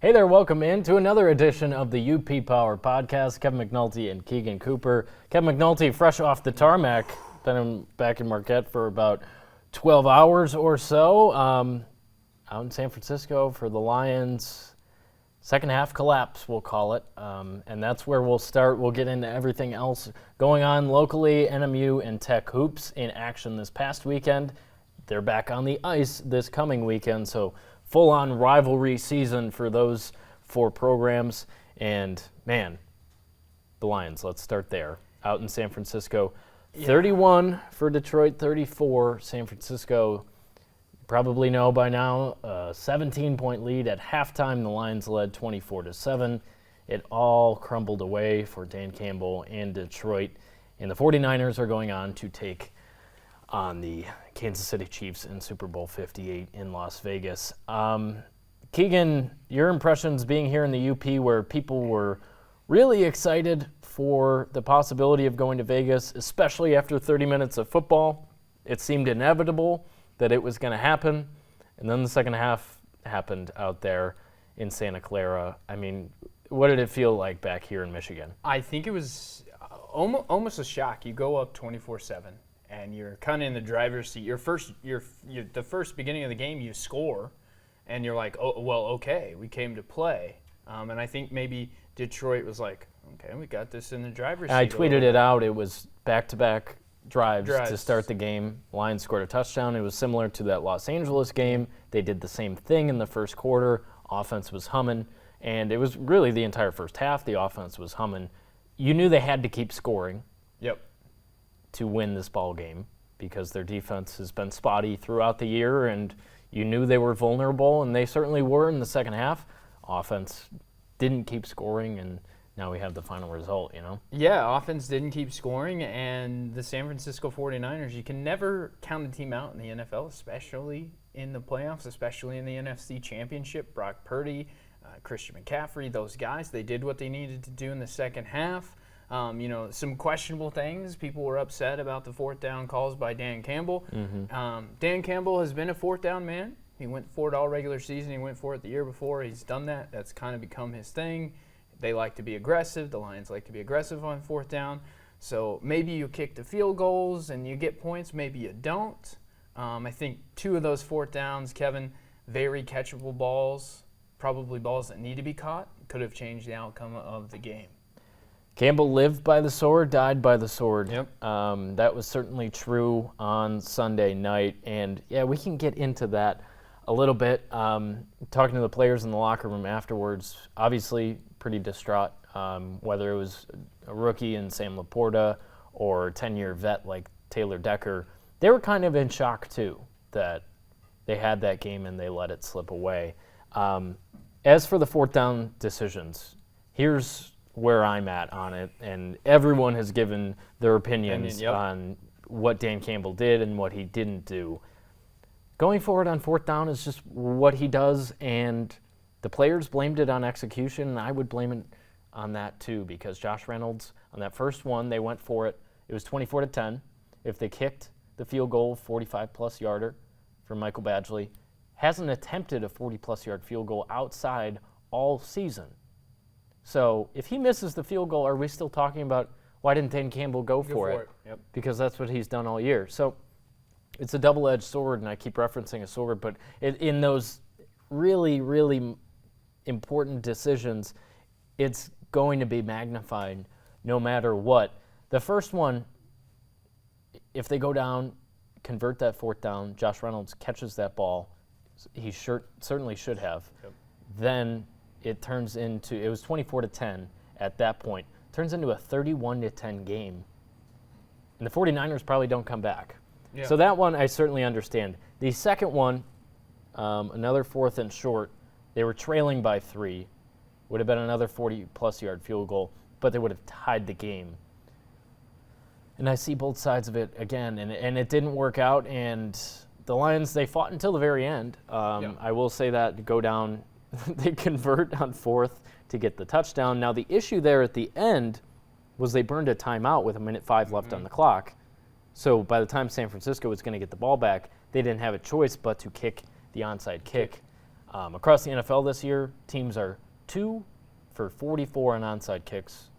Hey there, welcome in to another edition of the UP Power Podcast. Kevin McNulty and Keegan Cooper. Kevin McNulty, fresh off the tarmac, been back in Marquette for about 12 hours or so. Out in San Francisco for the Lions. Second half collapse, we'll call it. And that's where we'll start. We'll get into everything else going on locally. NMU and Tech hoops in action this past weekend. They're back on the ice this coming weekend, so full-on rivalry season for those four programs. And, man, the Lions, let's start there. Out in San Francisco, 31 for Detroit, 34 San Francisco. You probably know by now, a 17-point lead at halftime. The Lions led 24-7. It all crumbled away for Dan Campbell and Detroit. And the 49ers are going on to take on the Kansas City Chiefs in Super Bowl 58 in Las Vegas. Keegan, your impressions being here in the UP where people were really excited for the possibility of going to Vegas, especially after 30 minutes of football. It seemed inevitable that it was going to happen, and then the second half happened out there in Santa Clara. I mean, what did it feel like back here in Michigan? I think it was almost a shock. You go up 24-7. And you're kind of in the driver's seat. The first beginning of the game, you score, and you're like, oh, well, okay, we came to play. And I think maybe Detroit was like, okay, we got this in the driver's seat. I tweeted it out. It was back-to-back drives to start the game. Lions scored a touchdown. It was similar to that Los Angeles game. They did the same thing in the first quarter. Offense was humming, and it was really the entire first half. The offense was humming. You knew they had to keep scoring. Yep. To win this ball game because their defense has been spotty throughout the year, and you knew they were vulnerable, and they certainly were in the second half. Offense didn't keep scoring, and now we have the final result, you know? Yeah, offense didn't keep scoring, and the San Francisco 49ers, you can never count a team out in the NFL, especially in the playoffs, especially in the NFC Championship. Brock Purdy, Christian McCaffrey, those guys, they did what they needed to do in the second half. Some questionable things. People were upset about the fourth down calls by Dan Campbell. Mm-hmm. Dan Campbell has been a fourth down man. He went for it all regular season. He went for it the year before. He's done that. That's kind of become his thing. They like to be aggressive. The Lions like to be aggressive on fourth down. So maybe you kick the field goals and you get points. Maybe you don't. I think two of those fourth downs, Kevin, very catchable balls, probably balls that need to be caught, could have changed the outcome of the game. Campbell lived by the sword, died by the sword. Yep. That was certainly true on Sunday night. And, yeah, we can get into that a little bit. Talking to the players in the locker room afterwards, obviously pretty distraught, whether it was a rookie in Sam Laporta or a 10-year vet like Taylor Decker. They were kind of in shock, too, that they had that game and they let it slip away. As for the fourth down decisions, here's where I'm at on it, and everyone has given their opinions on what Dan Campbell did and what he didn't do. Going forward on fourth down is just what he does, and the players blamed it on execution, and I would blame it on that too, because Josh Reynolds, on that first one, they went for it. It was 24-10. If they kicked the field goal, 45-plus yarder from Michael Badgley, hasn't attempted a 40-plus yard field goal outside all season. So if he misses the field goal, are we still talking about why didn't Dan Campbell go for it? Yep. Because that's what he's done all year. So it's a double-edged sword, and I keep referencing a sword, but in those really, really important decisions, it's going to be magnified no matter what. The first one, if they go down, convert that fourth down, Josh Reynolds catches that ball, he certainly should have, then it turns into, it was 24-10 at that point, turns into a 31-10 game. And the 49ers probably don't come back. Yeah. So that one I certainly understand. The second one, another fourth and short, they were trailing by 3, would have been another 40-plus yard field goal, but they would have tied the game. And I see both sides of it again, and it didn't work out, and the Lions, they fought until the very end. I will say that, go down, they convert on fourth to get the touchdown. Now, the issue there at the end was they burned a timeout with 1:05 left on the clock. So by the time San Francisco was going to get the ball back, they didn't have a choice but to kick the onside kick. Across the NFL this year, teams are 2 for 44 on onside kicks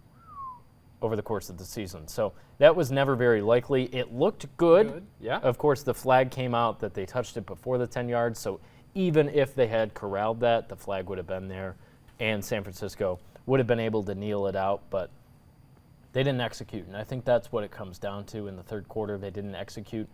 over the course of the season. So that was never very likely. It looked good. Yeah. Of course, the flag came out that they touched it before the 10 yards. So even if they had corralled that, the flag would have been there, and San Francisco would have been able to kneel it out. But they didn't execute, and I think that's what it comes down to in the third quarter. They didn't execute.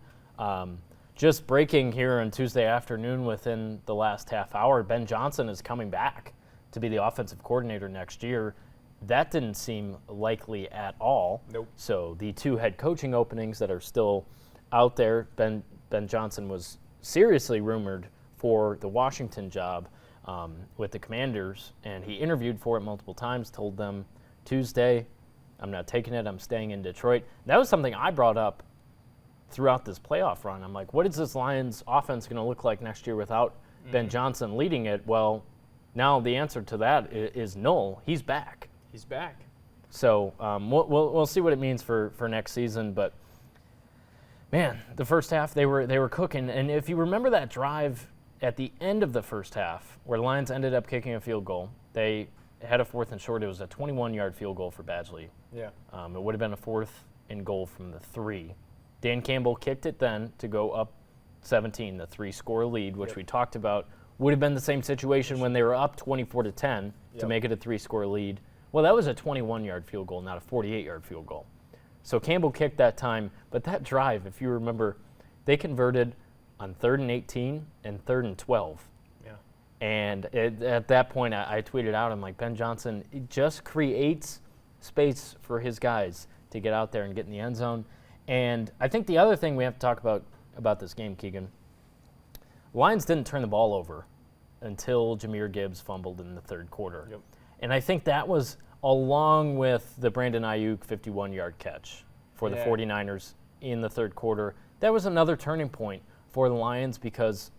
Just breaking here on Tuesday afternoon within the last half hour, Ben Johnson is coming back to be the offensive coordinator next year. That didn't seem likely at all. Nope. So the 2 head coaching openings that are still out there, Ben Johnson was seriously rumored for the Washington job with the Commanders, and he interviewed for it multiple times, told them Tuesday, I'm not taking it, I'm staying in Detroit. That was something I brought up throughout this playoff run. I'm like, what is this Lions offense going to look like next year without Ben Johnson leading it? Well, now the answer to that is null. He's back. He's back. So we'll see what it means for next season. But man, the first half they were cooking. And if you remember that drive at the end of the first half, where the Lions ended up kicking a field goal, they had a 4th and short. It was a 21-yard field goal for Badgley. Yeah. It would have been a 4th and goal from the 3. Dan Campbell kicked it then to go up 17, the 3-score lead, which we talked about. Would have been the same situation when they were up 24-10 to make it a 3-score lead. Well, that was a 21-yard field goal, not a 48-yard field goal. So Campbell kicked that time, but that drive, if you remember, they converted on 3rd and 18 and 3rd and 12. Yeah. And at that point, I tweeted out, I'm like, Ben Johnson just creates space for his guys to get out there and get in the end zone. And I think the other thing we have to talk about this game, Keegan, Lions didn't turn the ball over until Jahmyr Gibbs fumbled in the third quarter. Yep. And I think that was along with the Brandon Ayuk 51-yard catch for the 49ers in the third quarter. That was another turning point for the Lions, because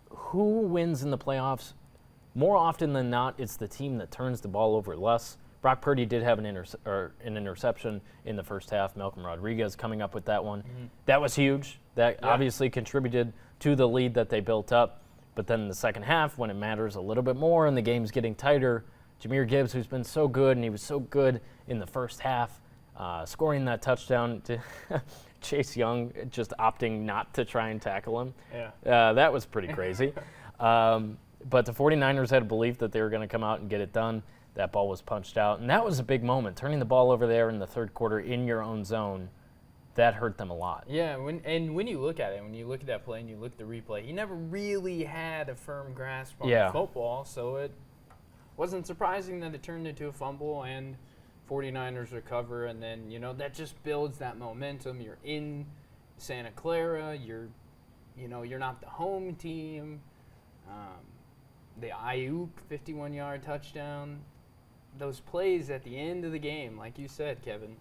who wins in the playoffs? More often than not, it's the team that turns the ball over less. Brock Purdy did have an interception in the first half. Malcolm Rodriguez coming up with that one. That was huge. That obviously contributed to the lead that they built up. But then in the second half, when it matters a little bit more and the game's getting tighter, Jahmyr Gibbs, who's been so good, and he was so good in the first half, scoring that touchdown to Chase Young, just opting not to try and tackle him. Yeah. That was pretty crazy. But the 49ers had a belief that they were going to come out and get it done. That ball was punched out, and that was a big moment. Turning the ball over there in the third quarter in your own zone, that hurt them a lot. Yeah, when you look at it, when you look at that play and you look at the replay, he never really had a firm grasp on the football, so it wasn't surprising that it turned into a fumble and 49ers recover, and then, that just builds that momentum. You're in Santa Clara, you're not the home team. The Ayuk 51-yard touchdown, those plays at the end of the game, like you said, Kevin,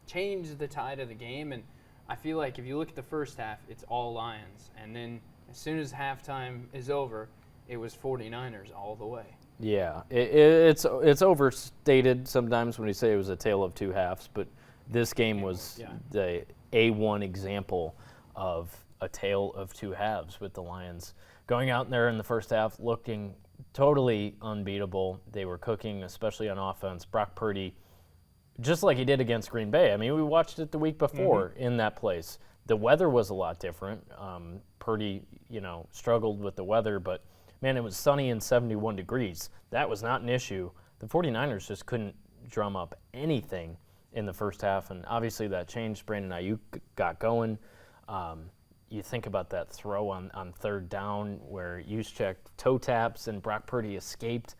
changed the tide of the game. And I feel like if you look at the first half, it's all Lions. And then as soon as halftime is over, it was 49ers all the way. Yeah, it's overstated sometimes when you say it was a tale of two halves, but this game was the A1 example of a tale of two halves, with the Lions going out there in the first half looking totally unbeatable. They were cooking, especially on offense. Brock Purdy, just like he did against Green Bay. I mean, we watched it the week before in that place. The weather was a lot different. Purdy, struggled with the weather, but man, it was sunny and 71 degrees. That was not an issue. The 49ers just couldn't drum up anything in the first half, and obviously that changed. Brandon Ayuk got going. You think about that throw on third down where Juszczyk toe taps and Brock Purdy escaped.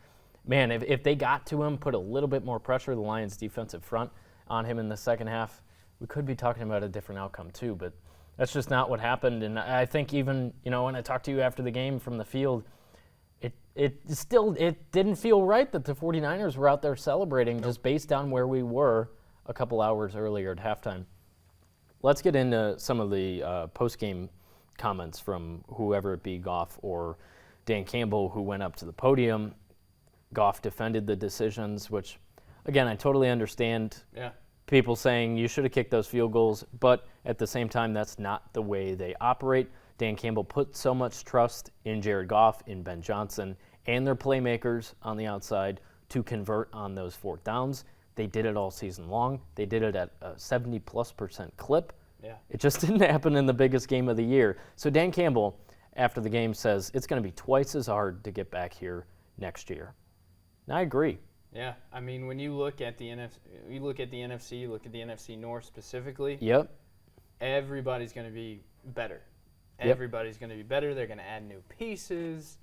Man, if they got to him, put a little bit more pressure, the Lions' defensive front, on him in the second half, we could be talking about a different outcome too, but that's just not what happened. And I think even, when I talked to you after the game from the field, it didn't feel right that the 49ers were out there celebrating just based on where we were a couple hours earlier at halftime. Let's get into some of the post-game comments from whoever it be, Goff or Dan Campbell, who went up to the podium. Goff defended the decisions, which, again, I totally understand. Yeah. People saying you should have kicked those field goals, but at the same time, that's not the way they operate. Dan Campbell put so much trust in Jared Goff, in Ben Johnson, and their playmakers on the outside to convert on those 4th downs. They did it all season long. They did it at a 70+% clip. Yeah. It just didn't happen in the biggest game of the year. So Dan Campbell, after the game, says it's going to be twice as hard to get back here next year. And I agree. Yeah, I mean, when you look at the NFC, you look at the NFC North specifically. Yep. Everybody's going to be better. Yep. Everybody's going to be better. They're going to add new pieces,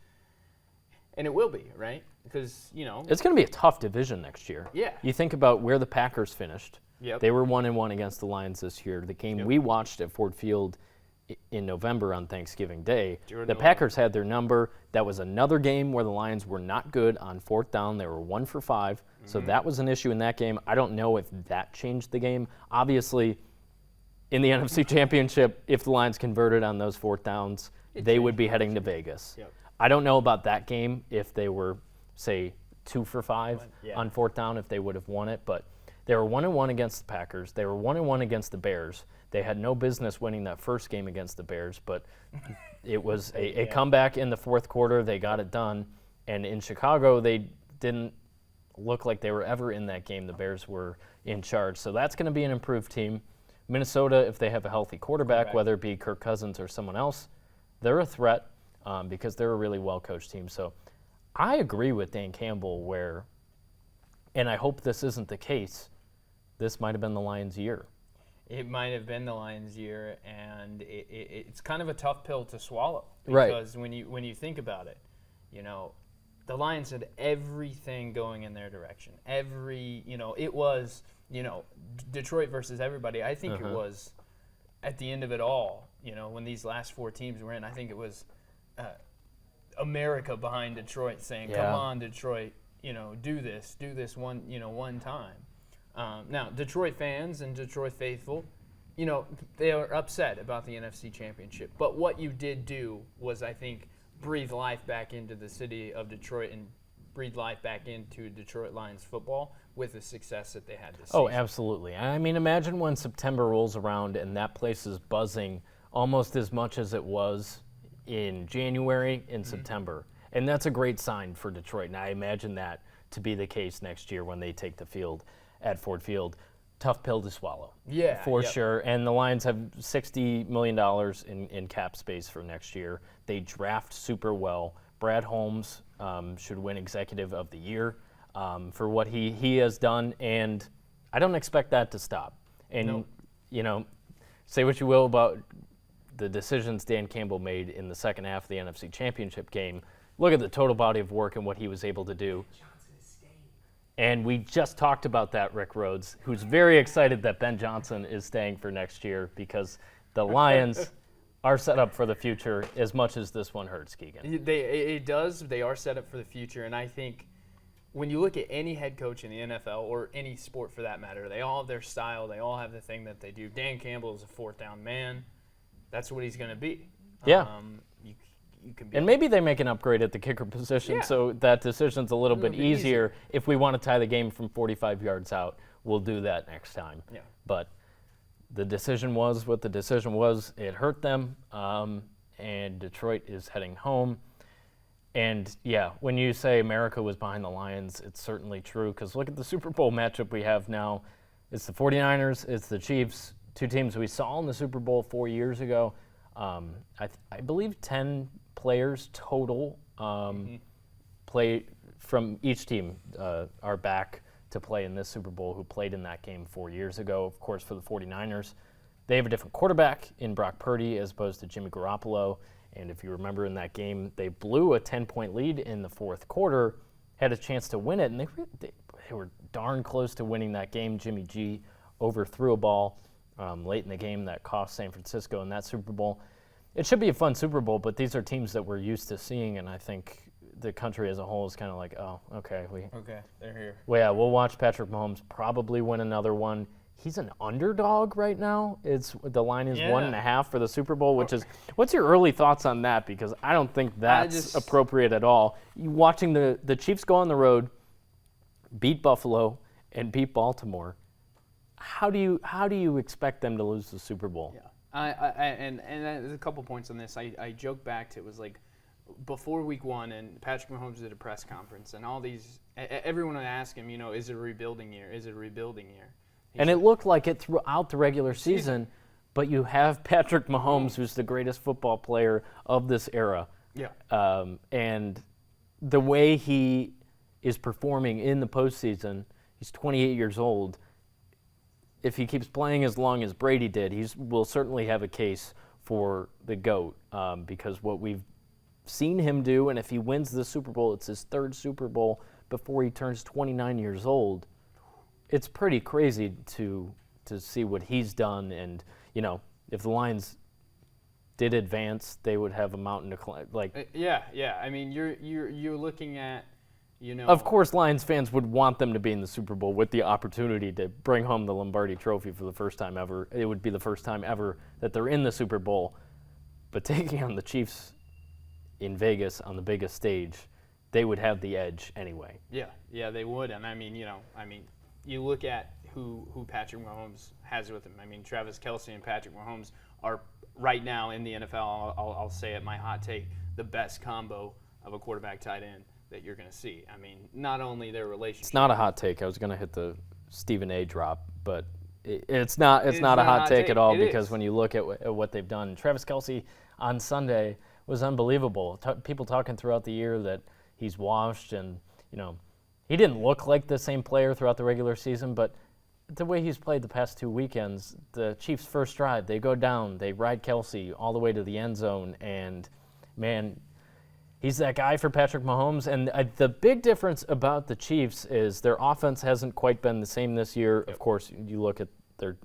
and it will be, right? Because it's going to be a tough division next year. Yeah. You think about where the Packers finished. Yep. They were 1-1 against the Lions this year. The game we watched at Ford Field in November on Thanksgiving Day, the Packers had their number. That was another game where the Lions were not good on 4th down. They were 1 for 5. So that was an issue in that game. I don't know if that changed the game. Obviously, in the NFC Championship, if the Lions converted on those 4th downs, they would be heading to Vegas. Yep. I don't know about that game if they were, say, 2 for 5 on 4th down, if they would have won it. But they were 1-1 against the Packers. They were 1-1 against the Bears. They had no business winning that first game against the Bears, but it was a comeback in the 4th quarter. They got it done. And in Chicago, they didn't look like they were ever in that game. The Bears were in charge. So that's going to be an improved team. Minnesota, if they have a healthy quarterback, whether it be Kirk Cousins or someone else, they're a threat because they're a really well-coached team. So I agree with Dan Campbell where, and I hope this isn't the case, this might have been the Lions' year. It might have been the Lions' year, and it's kind of a tough pill to swallow. Right. Because when you think about it, the Lions had everything going in their direction. It was, Detroit versus everybody. I think it was, at the end of it all, when these last 4 teams were in, I think it was America behind Detroit saying, come on, Detroit, do this one time. Now, Detroit fans and Detroit faithful, they are upset about the NFC Championship. But what you did do was, I think, breathe life back into the city of Detroit and breathe life back into Detroit Lions football with the success that they had this season. Oh, absolutely. I mean, imagine when September rolls around and that place is buzzing almost as much as it was in January and September. And that's a great sign for Detroit. And I imagine that to be the case next year when they take the field at Ford Field. Tough pill to swallow. Yeah. For sure. And the Lions have $60 million in cap space for next year. They draft super well. Brad Holmes should win Executive of the Year for what he has done. And I don't expect that to stop. And, say what you will about the decisions Dan Campbell made in the second half of the NFC Championship game. Look at the total body of work and what he was able to do. And we just talked about that, Rick Rhodes, who's very excited that Ben Johnson is staying for next year because the Lions are set up for the future as much as this one hurts, Keegan. It does. They are set up for the future. And I think when you look at any head coach in the NFL or any sport for that matter, they all have their style. They all have the thing that they do. Dan Campbell is a 4th down man. That's what he's going to be. Yeah. You can be and maybe they make an upgrade at the kicker position, so that decision's a little bit easier. If we want to tie the game from 45 yards out, we'll do that next time. Yeah. But the decision was what the decision was. It hurt them, and Detroit is heading home. And, when you say America was behind the Lions, it's certainly true because look at the Super Bowl matchup we have now. It's the 49ers, it's the Chiefs, 2 teams we saw in the Super Bowl 4 years ago. I believe 10 players total play from each team are back to play in this Super Bowl who played in that game 4 years ago. Of course, for the 49ers, they have a different quarterback in Brock Purdy as opposed to Jimmy Garoppolo. And if you remember in that game, they blew a 10-point lead in the 4th quarter, had a chance to win it, and they were darn close to winning that game. Jimmy G overthrew a ball late in the game that cost San Francisco in that Super Bowl. It should be a fun Super Bowl, but these are teams that we're used to seeing, and I think the country as a whole is kind of like, oh, okay. They're here. Well, yeah, we'll watch Patrick Mahomes probably win another one. He's an underdog right now. The line is 1.5 for the Super Bowl, which is – what's your early thoughts on that? Because I don't think that's appropriate at all. You watching the Chiefs go on the road, beat Buffalo, and beat Baltimore, how do you expect them to lose the Super Bowl? Yeah. And there's a couple points on this. I joke back to it was like before week 1, and Patrick Mahomes did a press conference, and everyone would ask him, is it a rebuilding year? Is it a rebuilding year? And it looked like it throughout the regular season, but you have Patrick Mahomes, who's the greatest football player of this era. Yeah. And the way he is performing in the postseason, he's 28 years old. If he keeps playing as long as Brady did, he will certainly have a case for the GOAT, because what we've seen him do, and if he wins the Super Bowl, it's his 3rd Super Bowl before he turns 29 years old. It's pretty crazy to see what he's done, and if the Lions did advance, they would have a mountain to climb. Yeah. I mean, you're looking at, Of course, Lions fans would want them to be in the Super Bowl with the opportunity to bring home the Lombardi Trophy for the first time ever. It would be the first time ever that they're in the Super Bowl. But taking on the Chiefs in Vegas on the biggest stage, they would have the edge anyway. Yeah, they would. And you look at who Patrick Mahomes has with him. I mean, Travis Kelce and Patrick Mahomes are right now in the NFL, I'll say it, my hot take, the best combo of a quarterback tight end that you're going to see. I mean, not only their relationship. It's not a hot take. I was going to hit the Stephen A drop, but it's not a hot take at all, because when you look at what they've done, Travis Kelce on Sunday was unbelievable. People talking throughout the year that he's washed, and he didn't look like the same player throughout the regular season, but the way he's played the past 2 weekends, the Chiefs' first drive, they go down, they ride Kelce all the way to the end zone, and man, he's that guy for Patrick Mahomes. And the big difference about the Chiefs is their offense hasn't quite been the same this year. Of course, you look at their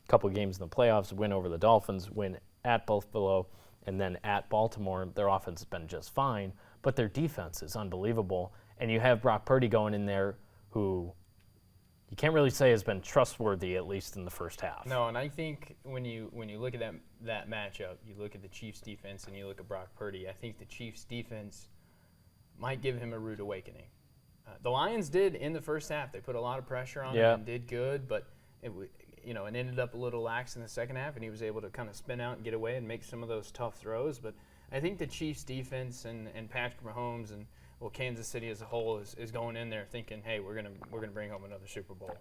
couple games in the playoffs, win over the Dolphins, win at Buffalo, and then at Baltimore. Their offense has been just fine, but their defense is unbelievable. And you have Brock Purdy going in there, who you can't really say has been trustworthy, at least in the first half. No, and I think when you look at that matchup, you look at the Chiefs' defense and you look at Brock Purdy, I think the Chiefs' defense might give him a rude awakening. The Lions did in the first half. They put a lot of pressure on him and did good, but it ended up a little lax in the second half, and he was able to kind of spin out and get away and make some of those tough throws. But I think the Chiefs' defense and Patrick Mahomes and Kansas City as a whole is going in there thinking, hey, we're gonna bring home another Super Bowl.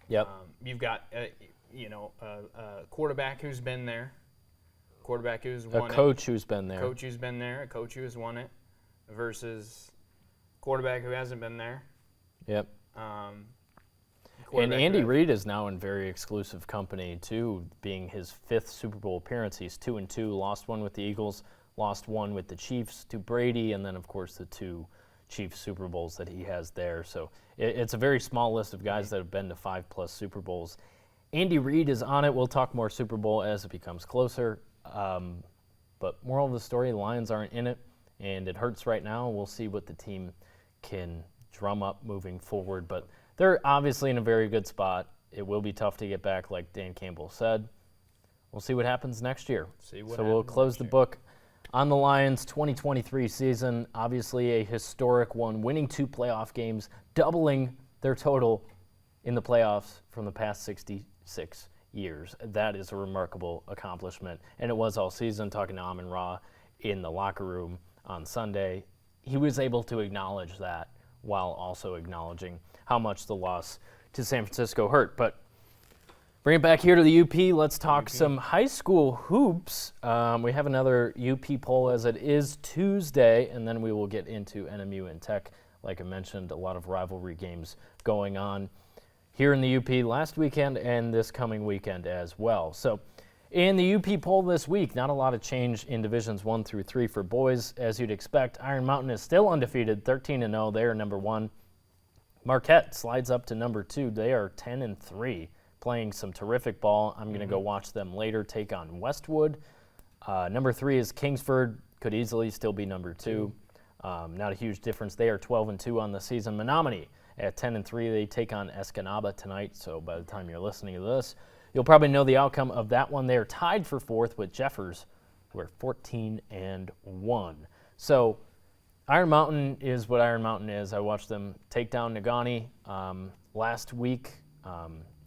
Yep. You've got a quarterback who's been there, quarterback who's won it, a coach who's been there, a coach who has won it, versus quarterback who hasn't been there. Yep. And Andy Reid is now in very exclusive company too, being his 5th Super Bowl appearance. He's 2-2, lost one with the Eagles, lost one with the Chiefs to Brady, and then of course the 2 Chiefs Super Bowls that he has there. So it's a very small list of guys that have been to 5+ Super Bowls. Andy Reid is on it. We'll talk more Super Bowl as it becomes closer. But moral of the story, the Lions aren't in it, and it hurts right now. We'll see what the team can drum up moving forward. But they're obviously in a very good spot. It will be tough to get back, like Dan Campbell said. We'll see what happens next year. So we'll close the book on the Lions' 2023 season. Obviously a historic one, winning 2 playoff games, doubling their total in the playoffs from the past 66 years. That is a remarkable accomplishment, and it was all season. Talking to Amon-Ra in the locker room on Sunday, he was able to acknowledge that while also acknowledging how much the loss to San Francisco hurt. But bring it back here to the UP. Let's talk some high school hoops. We have another UP poll as it is Tuesday, and then we will get into NMU and Tech. Like I mentioned, a lot of rivalry games going on here in the UP last weekend and this coming weekend as well. So in the UP poll this week, not a lot of change in Divisions 1 through 3 for boys. As you'd expect, Iron Mountain is still undefeated, 13-0. They are number 1. Marquette slides up to number 2. They are 10-3. Playing some terrific ball. I'm going to go watch them later take on Westwood. Number 3 is Kingsford. Could easily still be number 2. Not a huge difference. They are 12-2 on the season. Menominee at 10-3. They take on Escanaba tonight. So by the time you're listening to this, you'll probably know the outcome of that one. They are tied for 4th with Jeffers, who are 14-1. So Iron Mountain is what Iron Mountain is. I watched them take down Negaunee last week.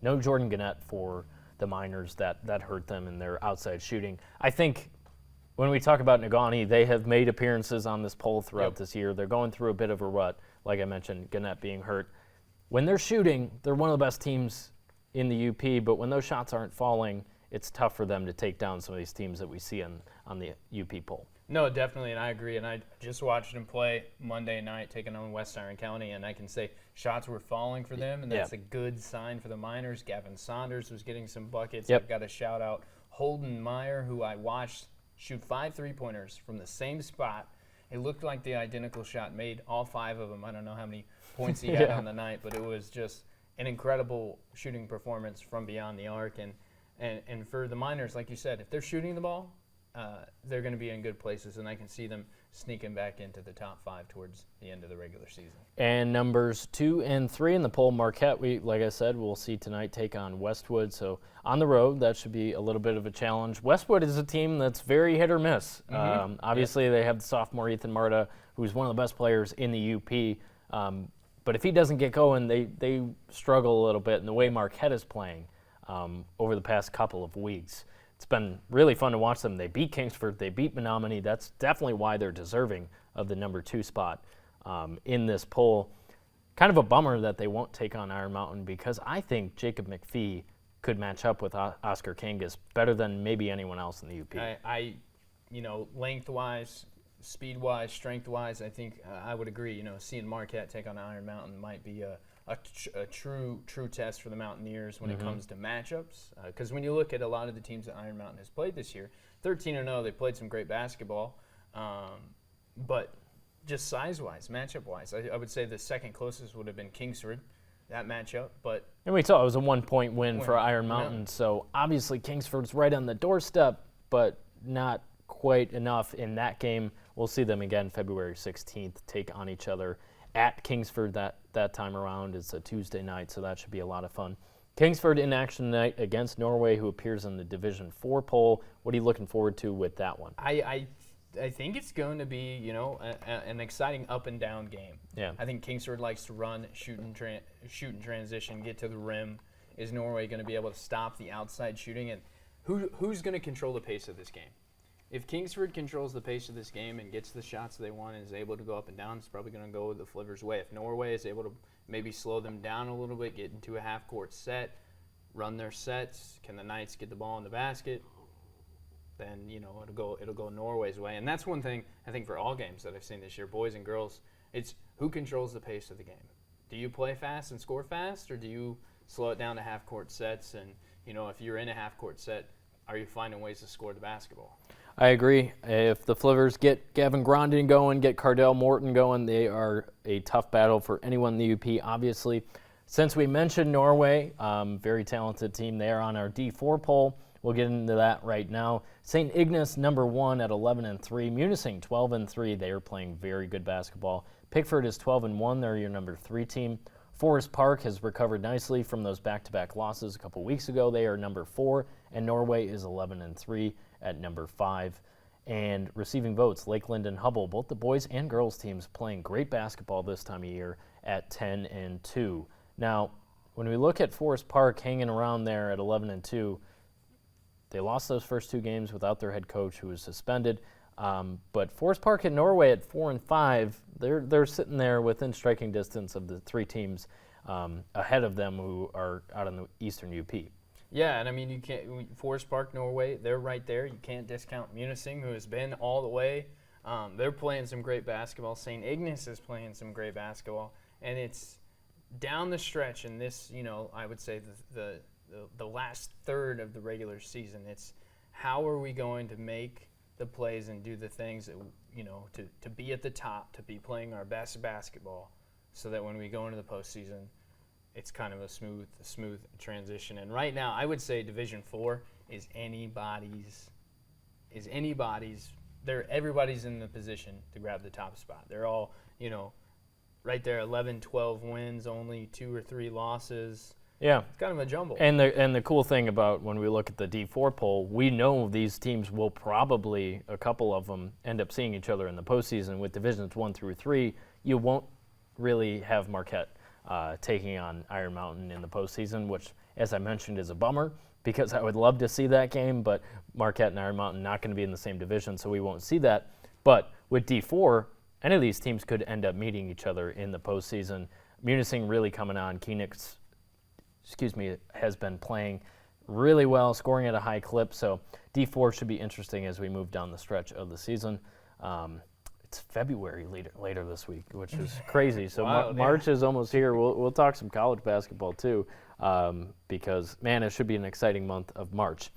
No Jordan Gannett for the Miners that hurt them in their outside shooting. I think when we talk about Negaunee, they have made appearances on this poll throughout this year. They're going through a bit of a rut, like I mentioned, Gannett being hurt. When they're shooting, they're one of the best teams in the UP, but when those shots aren't falling, it's tough for them to take down some of these teams that we see on the UP poll. No, definitely, and I agree. And I just watched them play Monday night, taking on West Iron County, and I can say shots were falling for them, and that's a good sign for the Miners. Gavin Saunders was getting some buckets. I've got to shout out Holden Meyer, who I watched shoot 5 3-pointers from the same spot. It looked like the identical shot, made all 5 of them. I don't know how many points he had on the night, but it was just an incredible shooting performance from beyond the arc. And for the Miners, like you said, if they're shooting the ball, they're going to be in good places, and I can see them sneaking back into the top 5 towards the end of the regular season. And numbers 2 and 3 in the poll, Marquette, like I said, we'll see tonight take on Westwood. So on the road, that should be a little bit of a challenge. Westwood is a team that's very hit or miss. Obviously, they have the sophomore Ethan Marta, who's one of the best players in the UP. But if he doesn't get going, they struggle a little bit in the way Marquette is playing over the past couple of weeks. It's been really fun to watch them. They beat Kingsford. They beat Menominee. That's definitely why they're deserving of the number 2 spot in this poll. Kind of a bummer that they won't take on Iron Mountain, because I think Jacob McPhee could match up with Oscar Kangas better than maybe anyone else in the UP. Length-wise, speed-wise, strength-wise, I think I would agree. Seeing Marquette take on Iron Mountain might be a true test for the Mountaineers when it comes to matchups. Because when you look at a lot of the teams that Iron Mountain has played this year, 13-0, they played some great basketball. But just size-wise, matchup-wise, I would say the second closest would have been Kingsford, that matchup. And we saw it was a 1-point win for Iron Mountain. So obviously Kingsford's right on the doorstep, but not quite enough in that game. We'll see them again February 16th take on each other at Kingsford that time around. It's a Tuesday night, so that should be a lot of fun. Kingsford in action tonight against Norway, who appears in the Division 4 poll. What are you looking forward to with that one? I think it's going to be, an exciting up and down game. Yeah. I think Kingsford likes to run, shoot and transition, get to the rim. Is Norway going to be able to stop the outside shooting? And who's going to control the pace of this game? If Kingsford controls the pace of this game and gets the shots they want and is able to go up and down, it's probably going to go the Flivers' way. If Norway is able to maybe slow them down a little bit, get into a half-court set, run their sets, can the Knights get the ball in the basket, then it'll go Norway's way. And that's one thing I think for all games that I've seen this year, boys and girls, it's who controls the pace of the game. Do you play fast and score fast, or do you slow it down to half-court sets? And if you're in a half-court set, are you finding ways to score the basketball? I agree. If the Flivers get Gavin Grondin going, get Cardell Morton going, they are a tough battle for anyone in the UP, obviously. Since we mentioned Norway, very talented team there on our D4 poll. We'll get into that right now. St. Ignace, number 1 at 11-3. Munising, 12-3. They are playing very good basketball. Pickford is 12-1. They're your number 3 team. Forest Park has recovered nicely from those back-to-back losses a couple weeks ago. They are number 4, and Norway is 11-3 at number 5. And receiving votes, Lakeland and Hubble, both the boys and girls teams playing great basketball this time of year at 10-2. Now, when we look at Forest Park hanging around there at 11-2, they lost those first 2 games without their head coach, who was suspended. But Forest Park and Norway at 4-5, they're sitting there within striking distance of the 3 teams ahead of them who are out in the Eastern UP. Yeah, and I mean, you can't. Forest Park, Norway, they're right there. You can't discount Munising, who has been all the way. They're playing some great basketball. St. Ignace is playing some great basketball, and it's down the stretch in this. I would say the last third of the regular season. It's how are we going to make the plays and do the things that to be at the top, to be playing our best basketball, so that when we go into the postseason, it's kind of a smooth transition. And right now, I would say Division 4 is anybody's. Everybody's in the position to grab the top spot. They're all, right there, 11, 12 wins, only 2 or 3 losses. Yeah. It's kind of a jumble. And the cool thing about when we look at the D4 poll, we know these teams will probably, a couple of them, end up seeing each other in the postseason. With Divisions 1 through 3, you won't really have Marquette taking on Iron Mountain in the postseason, which, as I mentioned, is a bummer because I would love to see that game, but Marquette and Iron Mountain not going to be in the same division, so we won't see that. But with D4, any of these teams could end up meeting each other in the postseason. Munising really coming on. Phoenix, has been playing really well, scoring at a high clip, so D4 should be interesting as we move down the stretch of the season. It's February later this week, which is crazy. So Wild, March is almost here. We'll talk some college basketball too, because man, it should be an exciting month of March.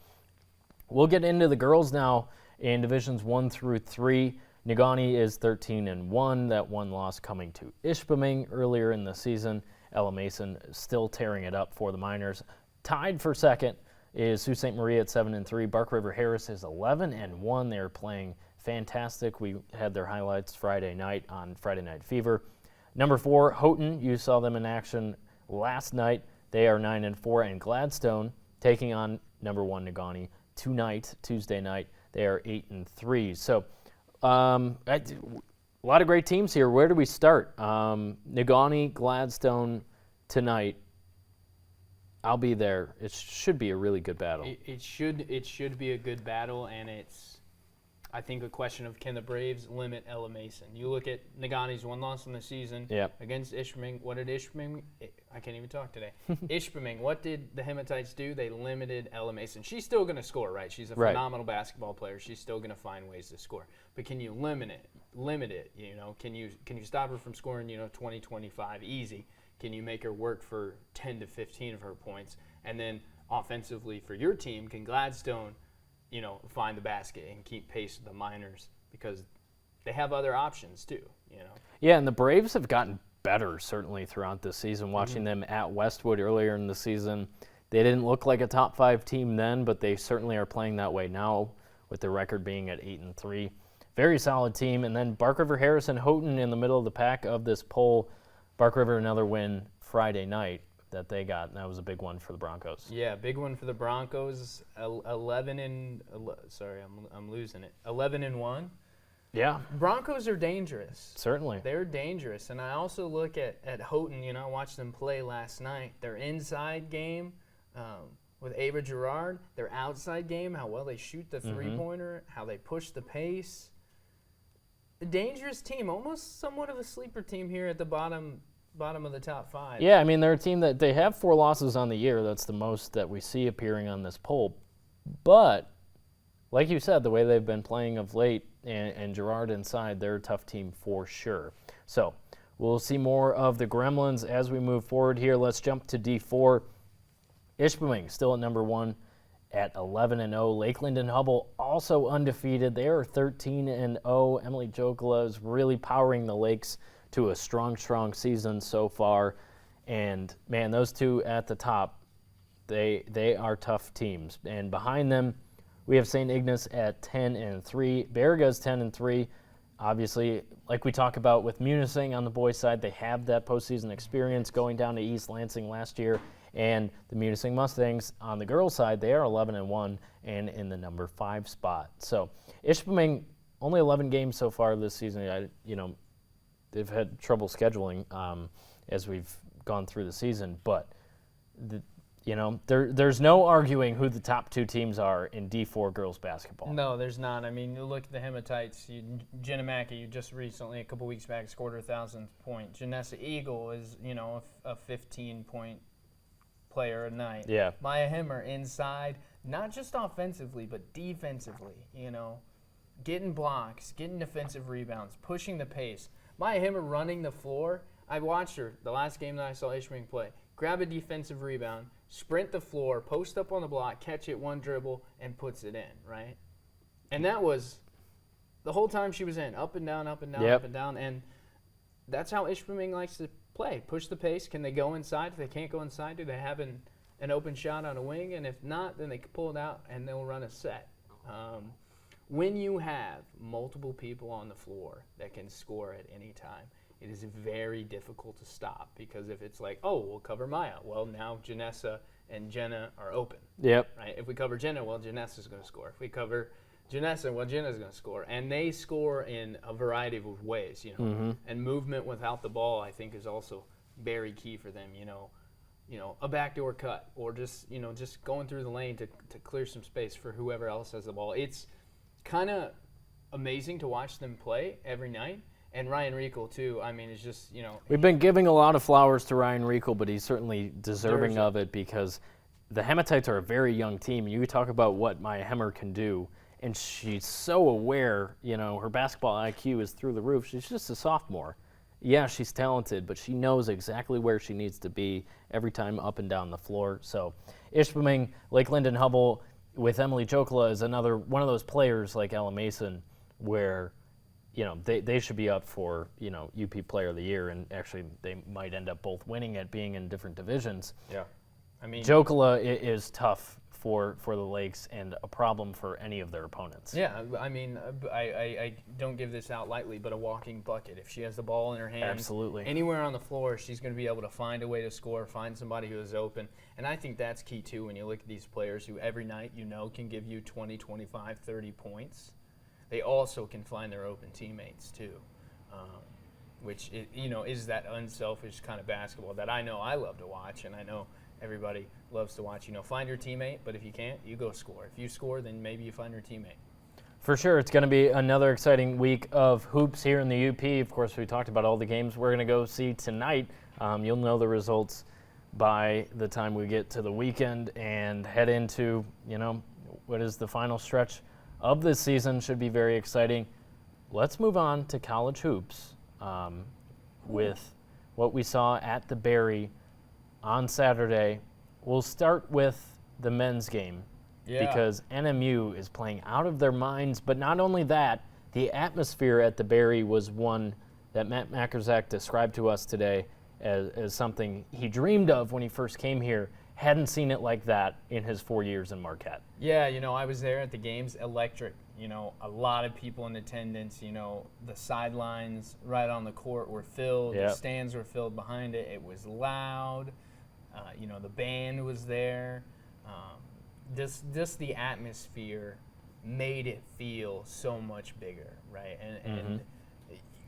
We'll get into the girls now in divisions 1 through 3. Negaunee is 13-1. That one loss coming to Ishpeming earlier in the season. Ella Mason still tearing it up for the Miners. Tied for second is Sault Ste. Marie at 7-3. Bark River Harris is 11-1. They're playing fantastic. We had their highlights Friday night on Friday Night Fever. Number 4, Houghton. You saw them in action last night. They are 9-4. And Gladstone taking on number 1 Negaunee tonight, Tuesday night. They are 8-3. So a lot of great teams here. Where do we start? Negaunee, Gladstone tonight. I'll be there. It should be a really good battle. It should be a good battle, and it's, I think, a question of can the Braves limit Ella Mason. You look at Negaunee's one loss in the season against Ishpeming. What did Ishpeming? I can't even talk today. Ishpeming. What did the Hematites do? They limited Ella Mason. She's still going to score, right? She's a phenomenal basketball player. She's still going to find ways to score. But can you limit it? You know, can you stop her from scoring? 20, 25 easy. Can you make her work for 10 to 15 of her points? And then offensively for your team, can Gladstone, find the basket and keep pace with the Miners, because they have other options too, Yeah, and the Braves have gotten better certainly throughout this season. Watching them at Westwood earlier in the season, they didn't look like a top 5 team then, but they certainly are playing that way now with their record being at 8-3. Very solid team. And then Bark River Harris and Houghton in the middle of the pack of this poll. Bark River, another win Friday night that they got, and that was a big one for the Broncos. Yeah, big one for the Broncos. 11-1. Yeah. Broncos are dangerous. Certainly. They're dangerous. And I also look at Houghton. I watched them play last night. Their inside game with Ava Gerard, their outside game, how well they shoot the three-pointer, how they push the pace. A dangerous team, almost somewhat of a sleeper team here at the bottom of the top 5. Yeah, I mean, they're a team that they have 4 losses on the year. That's the most that we see appearing on this poll. But, like you said, the way they've been playing of late, and Gerard inside, they're a tough team for sure. So, we'll see more of the Gremlins as we move forward here. Let's jump to D4. Ishpeming still at number 1 at 11-0. Lakeland and Hubble also undefeated. They are 13-0. Emily Jokala is really powering the Lakes to a strong season so far. And, man, those two at the top, they are tough teams. And behind them, we have St. Ignace at 10-3. Baraga's 10-3. Obviously, like we talk about with Munising on the boys' side, they have that postseason experience going down to East Lansing last year. And the Munising Mustangs on the girls' side, they are 11-1 and in the number 5 spot. So Ishpeming, only 11 games so far this season. They've had trouble scheduling as we've gone through the season, but there's no arguing who the top 2 teams are in D4 girls basketball. No, there's not. I mean, you look at the Hematites. Jenna Mackey, you just recently, a couple weeks back, scored her 1,000th point. Janessa Eagle is, a 15-point player a night. Yeah. Maya Himmer inside, not just offensively, but defensively, getting blocks, getting defensive rebounds, pushing the pace. Maya Himmer running the floor. I watched her the last game that I saw Ishpeming play. Grab a defensive rebound, sprint the floor, post up on the block, catch it, one dribble, and puts it in, right? And that was the whole time she was in, up and down, up and down, up and down. And that's how Ishpeming likes to play. Push the pace. Can they go inside? If they can't go inside, do they have an open shot on a wing? And if not, then they can pull it out and they'll run a set. When you have multiple people on the floor that can score at any time, it is very difficult to stop, because if it's like, oh, we'll cover Maya, well, now Janessa and Jenna are open. Yep. Right? If we cover Jenna, well, Janessa's going to score. If we cover Janessa, well, Jenna's going to score. And they score in a variety of ways, And movement without the ball, I think, is also very key for them, a backdoor cut, or just going through the lane to clear some space for whoever else has the ball. It's kind of amazing to watch them play every night. And Ryan Riegel, too, I mean, it's just, We've been giving a lot of flowers to Ryan Riegel, but he's certainly deserving of it because the Hematites are a very young team. You talk about what Maya Hemmer can do, and she's so aware, her basketball IQ is through the roof. She's just a sophomore. Yeah, she's talented, but she knows exactly where she needs to be every time up and down the floor. So Ishpeming, Lake Linden Hubble with Emily Jokela is another one of those players like Ella Mason where they should be up for, UP Player of the Year, and actually they might end up both winning it, being in different divisions. Yeah. I mean, Jokela is tough for the Lakes and a problem for any of their opponents. Yeah, I mean, I don't give this out lightly, but a walking bucket. If she has the ball in her hands, absolutely, anywhere on the floor, she's going to be able to find a way to score, find somebody who is open. And I think that's key, too, when you look at these players who every night can give you 20, 25, 30 points. They also can find their open teammates, too, which, is that unselfish kind of basketball that I know I love to watch, and I know everybody loves to watch. Find your teammate, but if you can't, you go score. If you score, then maybe you find your teammate. For sure, it's going to be another exciting week of hoops here in the UP. Of course, we talked about all the games we're going to go see tonight. You'll know the results by the time we get to the weekend and head into, what is the final stretch of this season. Should be very exciting. Let's move on to college hoops with what we saw at the Berry on Saturday. We'll start with the men's game because NMU is playing out of their minds. But not only that, the atmosphere at the Berry was one that Matt Makerzak described to us today as something he dreamed of when he first came here. Hadn't seen it like that in his 4 years in Marquette. Yeah, I was there at the games. Electric. A lot of people in attendance. The sidelines right on the court were filled. Yep. The stands were filled behind it. It was loud. The band was there. Just the atmosphere made it feel so much bigger, right? And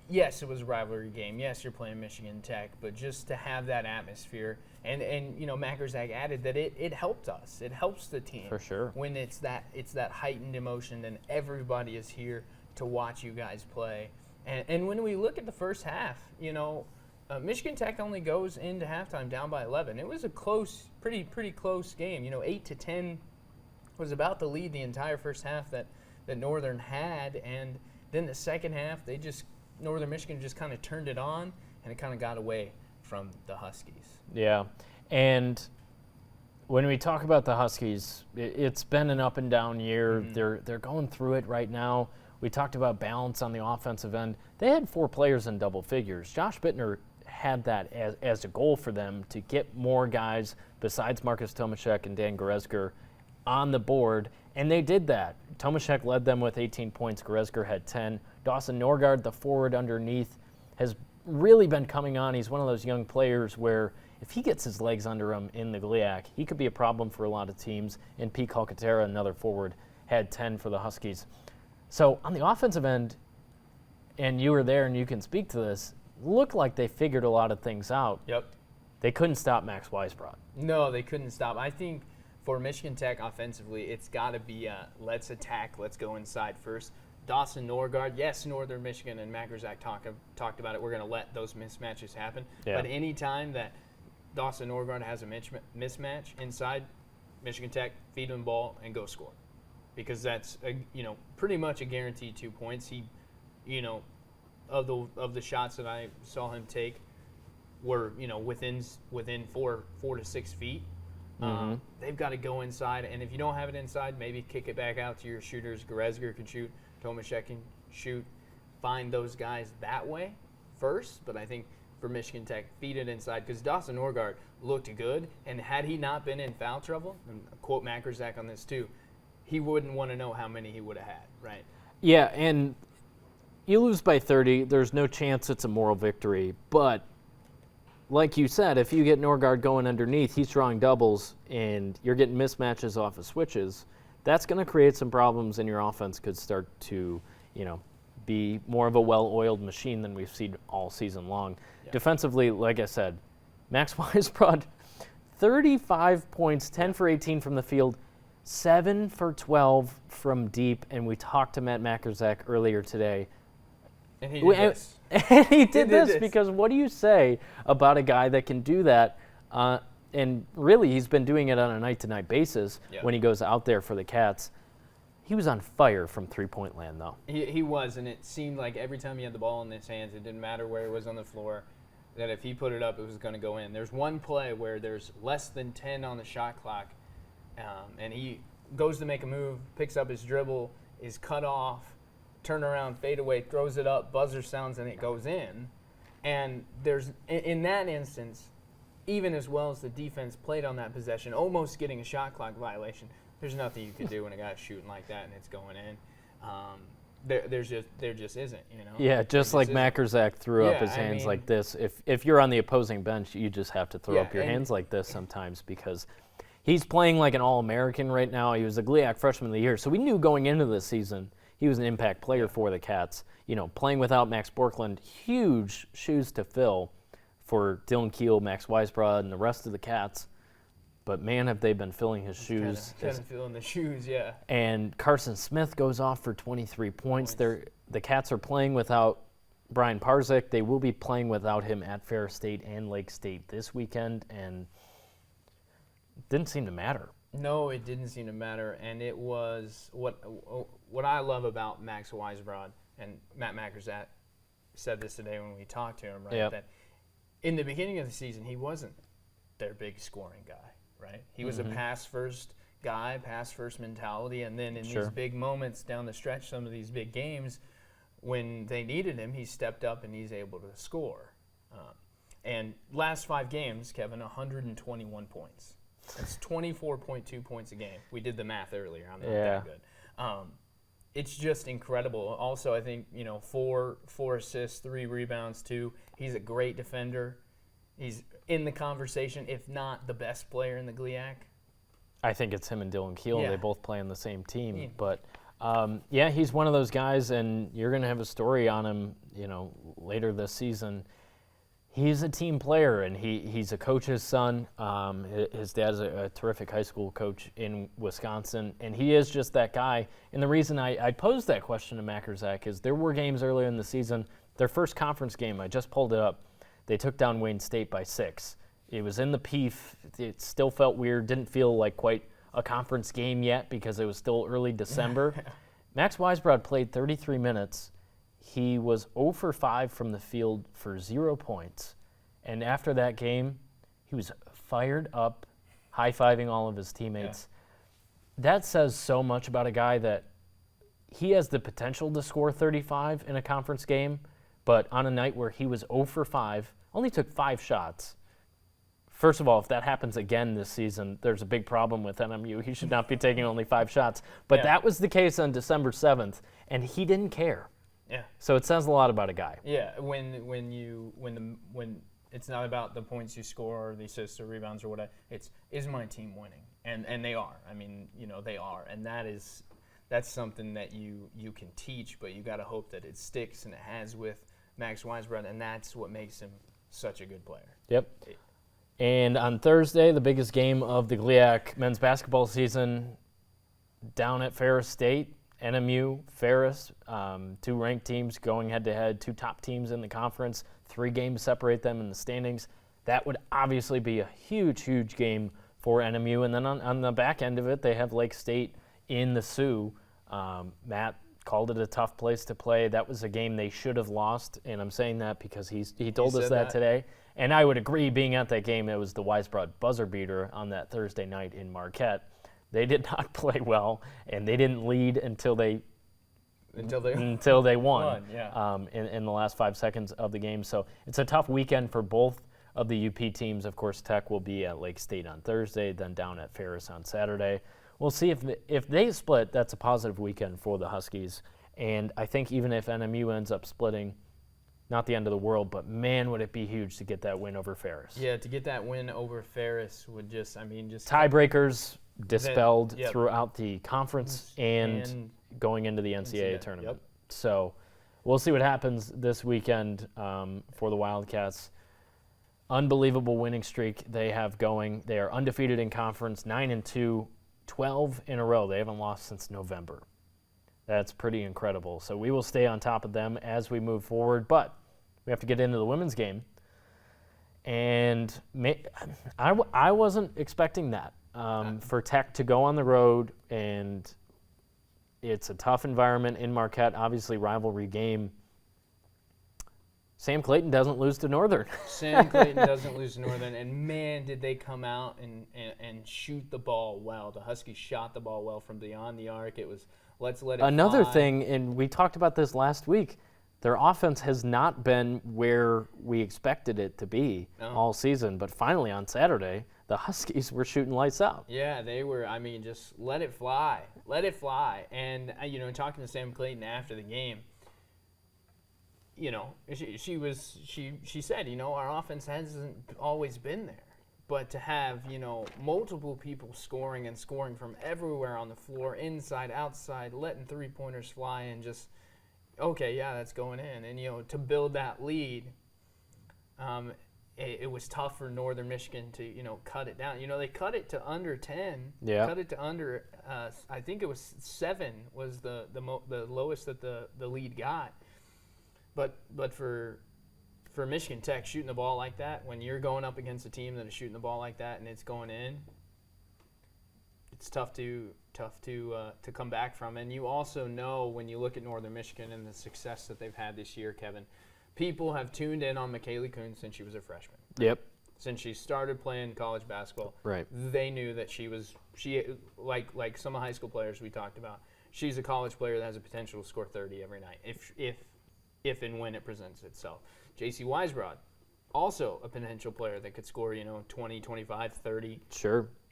yes, it was a rivalry game. Yes, you're playing Michigan Tech, but just to have that atmosphere, and Makerzak added that it helped us. It helps the team for sure when it's that heightened emotion, and everybody is here to watch you guys play. And when we look at the first half, Michigan Tech only goes into halftime down by 11. It was a close, pretty close game. 8-10 was about the lead the entire first half that Northern had, and then the second half Northern Michigan just kind of turned it on, and it kind of got away from the Huskies. Yeah, and when we talk about the Huskies, it's been an up and down year. Mm-hmm. They're going through it right now. We talked about balance on the offensive end. They had 4 players in double figures. Josh Bittner had that as a goal for them to get more guys besides Marcus Tomaszek and Dan Goretzker on the board, and they did that. Tomaszek led them with 18 points. Goretzker had 10. Dawson Norgard, the forward underneath, has really been coming on. He's one of those young players where if he gets his legs under him in the GLIAC, he could be a problem for a lot of teams. And Pete Calcaterra, another forward, had 10 for the Huskies. So on the offensive end, and you were there and you can speak to this, looked like they figured a lot of things out. Yep. They couldn't stop Max Weisbrod. No, they couldn't stop. I think for Michigan Tech offensively, it's got to be let's attack, let's go inside first. Dawson Norgard, yes, Northern Michigan and Makerzak talked about it. We're going to let those mismatches happen. Yeah. But any time that Dawson Norgard has a mismatch inside, Michigan Tech, feed him the ball and go score, because that's pretty much a guaranteed 2 points. He, of the shots that I saw him take were within 4 to 6 feet. Mm-hmm. They've got to go inside, and if you don't have it inside, maybe kick it back out to your shooters. Goretzker can shoot, Tomaszek can shoot. Find those guys that way first, but I think for Michigan Tech, feed it inside, because Dawson Norgard looked good, and had he not been in foul trouble, and I'll quote Makerzak on this too, he wouldn't want to know how many he would have had, right? Yeah, and you lose by 30, there's no chance it's a moral victory, but like you said, if you get Norgard going underneath, he's drawing doubles, and you're getting mismatches off of switches, that's going to create some problems, and your offense could start to, be more of a well-oiled machine than we've seen all season long. Yeah. Defensively, like I said, Max Weisbrod, 35 points, 10 for 18 from the field, 7 for 12 from deep, and we talked to Matt Makerzak earlier today. And he did this. And he did this because what do you say about a guy that can do that? And really, he's been doing it on a night-to-night basis when he goes out there for the Cats. He was on fire from three-point land, though. He was, and it seemed like every time he had the ball in his hands, it didn't matter where it was on the floor, that if he put it up, it was going to go in. There's one play where there's less than 10 on the shot clock, and he goes to make a move, picks up his dribble, is cut off, turn around, fade away, throws it up, buzzer sounds, and it goes in. And there's, in that instance, even as well as the defense played on that possession, almost getting a shot clock violation, there's nothing you can do when a guy's shooting like that and it's going in. There just isn't, you know. Yeah, just like Makerzak threw up his hands like this. If you're on the opposing bench, you just have to throw up your hands like this sometimes because he's playing like an All-American right now. He was a GLIAC Freshman of the Year, so we knew going into this season he was an impact player for the Cats. You know, playing without Max Borkland, huge shoes to fill for Dylan Keel, Max Weisbrod, and the rest of the Cats. But, man, have they been filling his shoes. Kind of filling the shoes, yeah. And Carson Smith goes off for 23 points. The Cats are playing without Brian Parzik. They will be playing without him at Ferris State and Lake State this weekend, and it didn't seem to matter. No, it didn't seem to matter, and it was what I love about Max Weisbrod, and Matt Makerzak said this today when we talked to him, right, that in the beginning of the season, he wasn't their big scoring guy. Right, he was a pass-first guy, pass-first mentality, and then in these big moments down the stretch, some of these big games, when they needed him, he stepped up and he's able to score. And last 5 games, Kevin, 121 points. That's 24.2 points a game. We did the math earlier. I'm not that good. It's just incredible. Also, I think 4 assists, 3 rebounds, 2. He's a great defender. He's in the conversation, if not the best player in the GLIAC. I think it's him and Dylan Keel. They both play on the same team. But, he's one of those guys, and you're going to have a story on him, later this season. He's a team player, and he's a coach's son. His dad's a terrific high school coach in Wisconsin, and he is just that guy. And the reason I posed that question to Makerzak is there were games earlier in the season. Their first conference game, I just pulled it up. They took down Wayne State by 6. It was in the PEEF. It still felt weird. Didn't feel like quite a conference game yet because it was still early December. Max Weisbrod played 33 minutes. He was 0 for 5 from the field for 0 points. And after that game, he was fired up, high-fiving all of his teammates. That says so much about a guy that he has the potential to score 35 in a conference game, but on a night where he was 0 for 5, only took 5 shots. First of all, if that happens again this season, there's a big problem with NMU. He should not be taking only 5 shots. But that was the case on December 7th, and he didn't care. Yeah. So it says a lot about a guy. Yeah, when it's not about the points you score or the assists or rebounds or whatever. It's, is my team winning? And they are. I mean, they are. And that's something that you can teach, but you got to hope that it sticks, and it has with Max Weisbrod, and that's what makes him such a good player. Yep. And on Thursday, the biggest game of the GLIAC men's basketball season down at Ferris State, NMU, Ferris, 2 ranked teams going head-to-head, 2 top teams in the conference, 3 games separate them in the standings. That would obviously be a huge, huge game for NMU. And then on the back end of it, they have Lake State in the Sioux. Matt called it a tough place to play. That was a game they should have lost, and I'm saying that because he told us that today. And I would agree, being at that game, it was the Weisbrod buzzer beater on that Thursday night in Marquette. They did not play well, and they didn't lead until they won in the last 5 seconds of the game. So it's a tough weekend for both of the UP teams. Of course, Tech will be at Lake State on Thursday, then down at Ferris on Saturday. We'll see if they split, that's a positive weekend for the Huskies. And I think even if NMU ends up splitting, not the end of the world, but man, would it be huge to get that win over Ferris. Yeah, to get that win over Ferris would just tiebreakers dispelled throughout the conference and going into the NCAA tournament. Yep. So we'll see what happens this weekend for the Wildcats. Unbelievable winning streak they have going. They are undefeated in conference, 9-2, 12 in a row. They haven't lost since November. That's pretty incredible. So we will stay on top of them as we move forward, but we have to get into the women's game. And I wasn't expecting that, for Tech to go on the road, and it's a tough environment in Marquette, obviously rivalry game. Sam Clayton doesn't lose to Northern. Sam Clayton doesn't lose to Northern, and man, did they come out and shoot the ball well. The Huskies shot the ball well from beyond the arc. It was, let's let it Another fly. thing, and we talked about this last week, their offense has not been where we expected it to be all season, but finally on Saturday, the Huskies were shooting lights out. Yeah, they were. I mean, just let it fly. Let it fly. And, talking to Sam Clayton after the game, she said, our offense hasn't always been there. But to have, multiple people scoring and scoring from everywhere on the floor, inside, outside, letting three-pointers fly and just, okay, yeah, that's going in. And, to build that lead, it was tough for Northern Michigan to, cut it down. They cut it to under 10. Yeah. Cut it to under, I think it was 7 was the lowest that the lead got. But for Michigan Tech shooting the ball like that, when you're going up against a team that is shooting the ball like that and it's going in, it's tough to come back from. And you also know when you look at Northern Michigan and the success that they've had this year, Kevin, people have tuned in on McKaylee Kuhn since she was a freshman. Yep. Since she started playing college basketball, right? They knew that she like some high school players we talked about. She's a college player that has a potential to score 30 every night if and when it presents itself. J.C. Weisbrod, also a potential player that could score, 20, 25, 30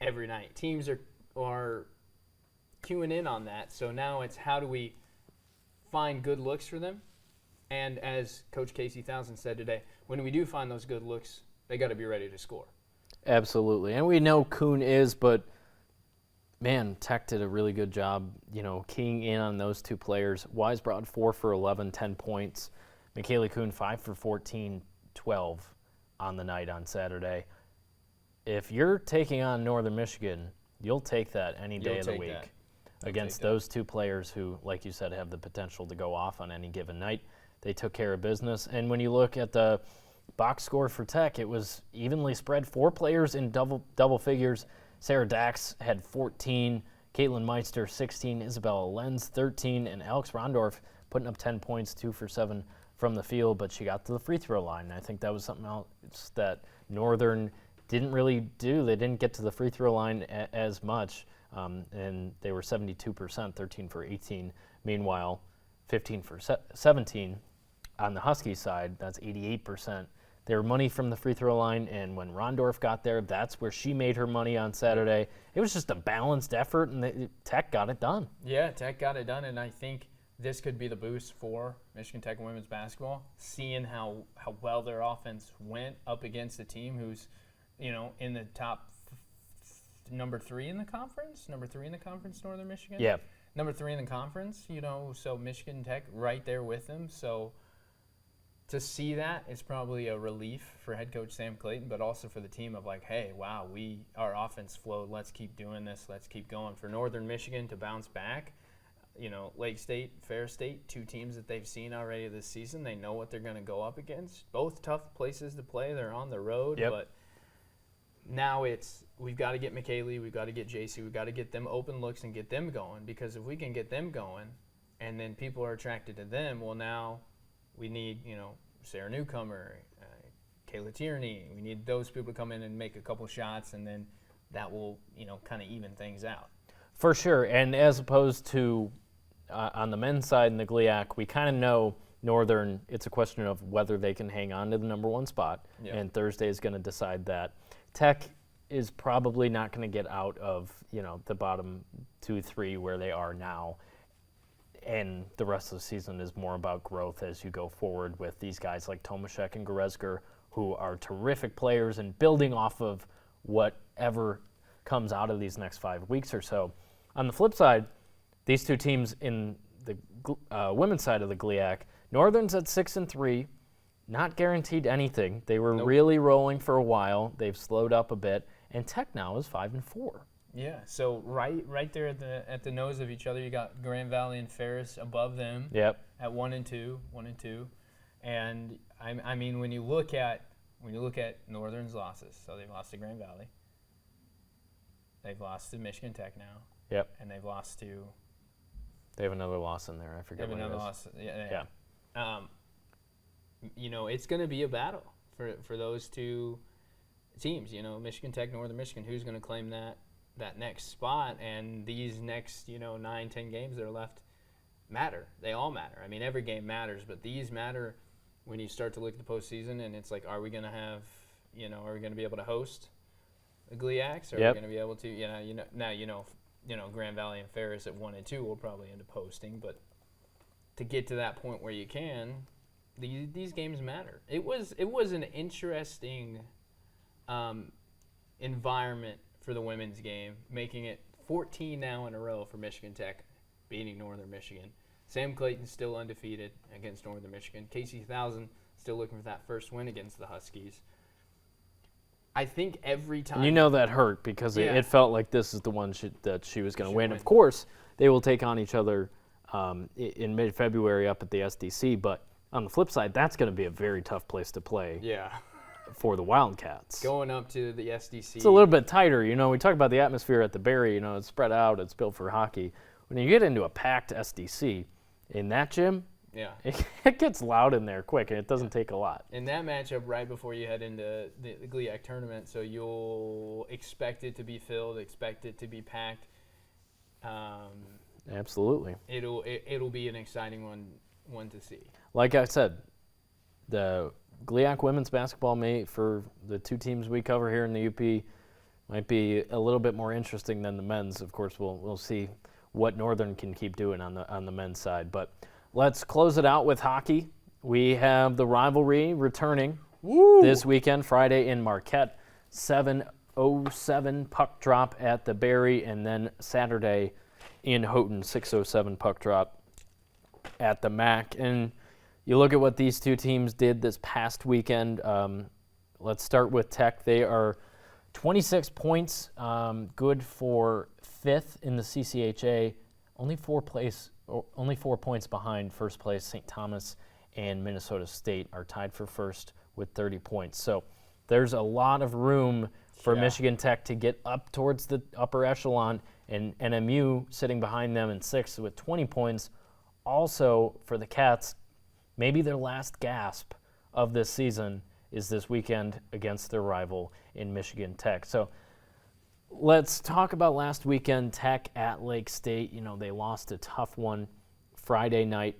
every night. Teams are queuing in on that. So now it's how do we find good looks for them? And as Coach Casey Thousand said today, when we do find those good looks, they got to be ready to score. Absolutely. And we know Kuhn is, but man, Tech did a really good job, keying in on those two players. Weisbrod, 4 for 11, 10 points. McKaylee Kuhn, 5 for 14, 12 on the night on Saturday. If you're taking on Northern Michigan, you'll take that any day of the week against those two players who, like you said, have the potential to go off on any given night. They took care of business. And when you look at the box score for Tech, it was evenly spread. 4 players in double figures. Sarah Dax had 14, Caitlin Meister 16, Isabella Lenz 13, and Alex Rondorf putting up 10 points, 2 for 7 from the field, but she got to the free throw line. And I think that was something else that Northern didn't really do. They didn't get to the free throw line as much, and they were 72%, 13 for 18. Meanwhile, 15 for 17 on the Husky side, that's 88%. They were money from the free throw line, and when Rondorf got there, that's where she made her money on Saturday. It was just a balanced effort, and Tech got it done. Yeah, Tech got it done, and I think this could be the boost for Michigan Tech women's basketball, seeing how well their offense went up against a team who's, in the top number 3 in the conference, Northern Michigan. Yeah. Number 3 in the conference, so Michigan Tech right there with them. So to see that is probably a relief for head coach Sam Clayton, but also for the team of like, hey, wow, our offense flowed. Let's keep doing this. Let's keep going. For Northern Michigan to bounce back, Lake State, Fair State, 2 teams that they've seen already this season. They know what they're going to go up against. Both tough places to play. They're on the road, but now we've got to get McKaylee, we've got to get JC, we've got to get them open looks and get them going, because if we can get them going and then people are attracted to them, well, now we need, Sarah Newcomer, Kayla Tierney. We need those people to come in and make a couple shots, and then that will, kind of even things out. For sure, and as opposed to on the men's side in the GLIAC, we kind of know Northern, it's a question of whether they can hang on to the number 1 spot, and Thursday is going to decide that. Tech is probably not going to get out of, the bottom 2-3 where they are now, and the rest of the season is more about growth as you go forward with these guys like Tomaszek and Goretzka, who are terrific players and building off of whatever comes out of these next 5 weeks or so. On the flip side, these two teams in the women's side of the GLIAC, Northern's at 6-3, not guaranteed anything. They were Nope. really rolling for a while. They've slowed up a bit, and Tech now is 5-4. Yeah, so right there at the nose of each other, you got Grand Valley and Ferris above them. Yep. At 1-2, and I mean when you look at Northern's losses, so they've lost to Grand Valley, they've lost to Michigan Tech now. Yep. And they've lost to. They have another loss in there. I forget what it is. Another loss. Yeah. It's going to be a battle for those two teams. Michigan Tech, Northern Michigan. Who's going to claim that next spot? And these next 9-10 games that are left matter. They all matter. I mean, every game matters, but these matter when you start to look at the postseason. And it's like, are we going to have? Are we going to be able to host the GLIACs? Are we going to be able to? Now Grand Valley and Ferris at 1-2 will probably end up hosting, but to get to that point where you can, these games matter. It was an interesting environment for the women's game, making it 14 now in a row for Michigan Tech beating Northern Michigan. Sam Clayton still undefeated against Northern Michigan. Casey 1000 still looking for that first win against the Huskies. I think every time. That hurt because it felt like this is the one that she was going to win. Win. Of course, they will take on each other in mid-February up at the SDC, but on the flip side, that's going to be a very tough place to play for the Wildcats. Going up to the SDC. It's a little bit tighter. We talk about the atmosphere at the Berry, it's spread out, it's built for hockey. When you get into a packed SDC in that gym, it gets loud in there quick, and it doesn't take a lot. In that matchup right before you head into the GLIAC tournament, so you'll expect it to be filled, expect it to be packed. Absolutely. It'll be an exciting one to see. Like I said, the GLIAC women's basketball for the two teams we cover here in the UP might be a little bit more interesting than the men's. Of course, we'll see what Northern can keep doing on the men's side, but let's close it out with hockey. We have the rivalry returning this weekend, Friday in Marquette, 7:07 puck drop at the Berry, and then Saturday in Houghton, 6:07 puck drop at the MAC. And you look at what these two teams did this past weekend. Let's start with Tech. They are 26 points, good for fifth in the CCHA, only 4 points behind first place. St. Thomas and Minnesota State are tied for first with 30 points. So there's a lot of room for Michigan Tech to get up towards the upper echelon, and NMU sitting behind them in sixth with 20 points. Also, for the Cats, maybe their last gasp of this season is this weekend against their rival in Michigan Tech. So let's talk about last weekend, Tech at Lake State. They lost a tough one Friday night.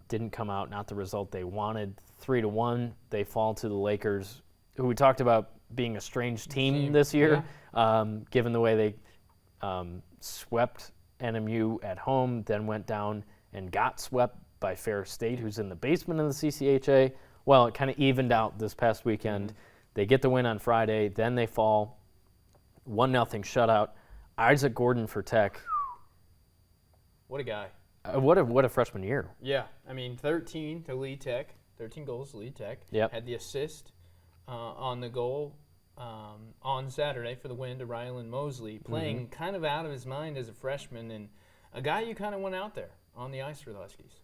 Didn't come out, not the result they wanted. 3-1, they fall to the Lakers, who we talked about being a strange team this year, given the way they swept NMU at home, then went down and got swept by Ferris State, who's in the basement of the CCHA. Well, it kind of evened out this past weekend. They get the win on Friday, then they fall 1-0 shutout. Isaac Gordon for Tech. What a guy. What a freshman year. Yeah, I mean, 13 to lead Tech, 13 goals to lead Tech. Yep. Had the assist on the goal on Saturday for the win to Rylan Mosley, playing kind of out of his mind as a freshman, and a guy you kind of went out there on the ice for the Huskies.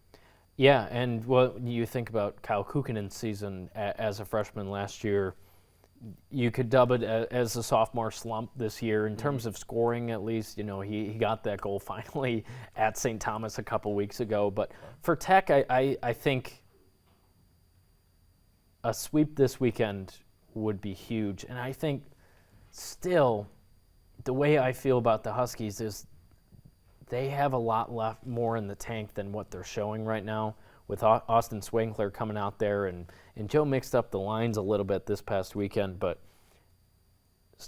Yeah, and what you think about Kyle Kukinen's season as a freshman last year, you could dub it as a sophomore slump this year in terms of scoring, at least. He got that goal finally at St. Thomas a couple weeks ago. But for Tech, I think a sweep this weekend would be huge. And I think still the way I feel about the Huskies is they have a lot left more in the tank than what they're showing right now, with Austin Swankler coming out there, and Joe mixed up the lines a little bit this past weekend, but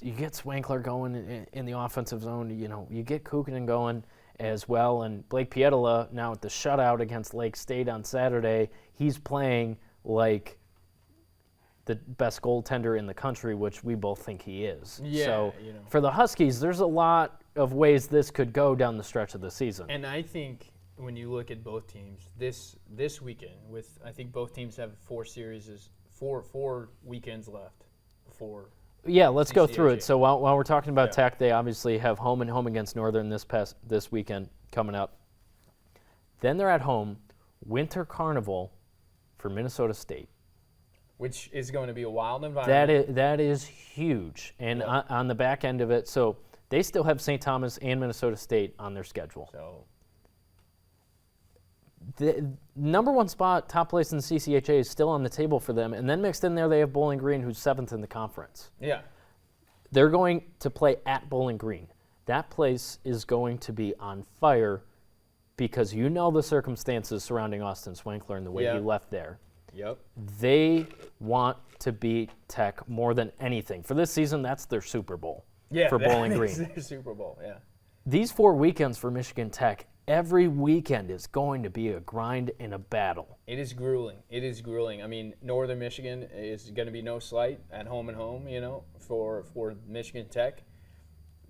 you get Swankler going in the offensive zone, you get Kukinen going as well, and Blake Pietola now with the shutout against Lake State on Saturday, he's playing like the best goaltender in the country, which we both think he is. Yeah, so for the Huskies, there's a lot of ways this could go down the stretch of the season. And I think when you look at both teams this weekend, with I think both teams have four weekends left before. Yeah, let's go through it. CCHA. So while we're talking about Yeah. Tech, they obviously have home and home against Northern this weekend coming up. Then they're at home, Winter Carnival for Minnesota State. Which is going to be a wild environment. That is huge. And Yeah. on the back end of it, so they still have St. Thomas and Minnesota State on their schedule. So The number one spot, top place in the CCHA, is still on the table for them. And then mixed in there, they have Bowling Green, who's 7th in the conference. yeah, They're going to play at Bowling Green. That place is going to be on fire because you know the circumstances surrounding Austin Swankler and the way Yeah. he left there. yep, They want to beat Tech more than anything. For this season, that's their Super Bowl yeah. for Bowling that Green. is their Super Bowl, yeah. These 4 weekends for Michigan Tech, every weekend is going to be a grind and a battle. It is grueling. It is grueling. I mean, Northern Michigan is going to be no slight at home and home, for Michigan Tech.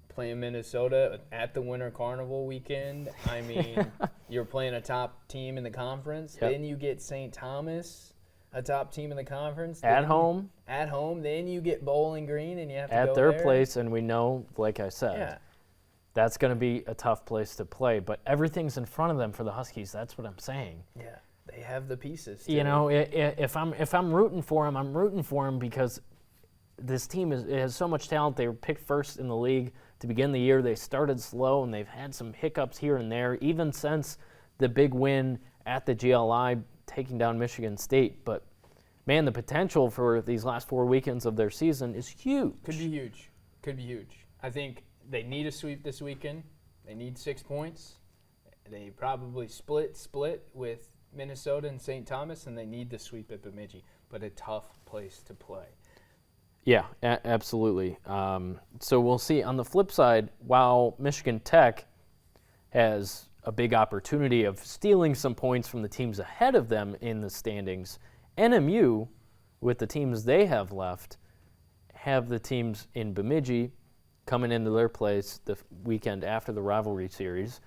Playing Minnesota at the Winter Carnival weekend. I mean, you're playing a top team in the conference. Yep. Then you get St. Thomas, a top team in the conference. At Then home, At home. Then you get Bowling Green, and you have to go at their there. place, and we know, like I said, Yeah. that's going to be a tough place to play. But everything's in front of them for the Huskies. That's what I'm saying. Yeah. They have the pieces. You too. know, if I'm rooting for them, I'm rooting for them because this team has so much talent. They were picked first in the league to begin the year. They started slow, and they've had some hiccups here and there, even since the big win at the GLI, taking down Michigan State. But, man, the potential for these last 4 weekends of their season is huge. Could be huge. Could be huge. I think they need a sweep this weekend. They need 6 points. They probably split with Minnesota and St. Thomas, and they need the sweep at Bemidji. But a tough place to play. Yeah, absolutely. So we'll see. On the flip side, while Michigan Tech has a big opportunity of stealing some points from the teams ahead of them in the standings, NMU, with the teams they have left, have the teams in Bemidji coming into their place the weekend after the rivalry series.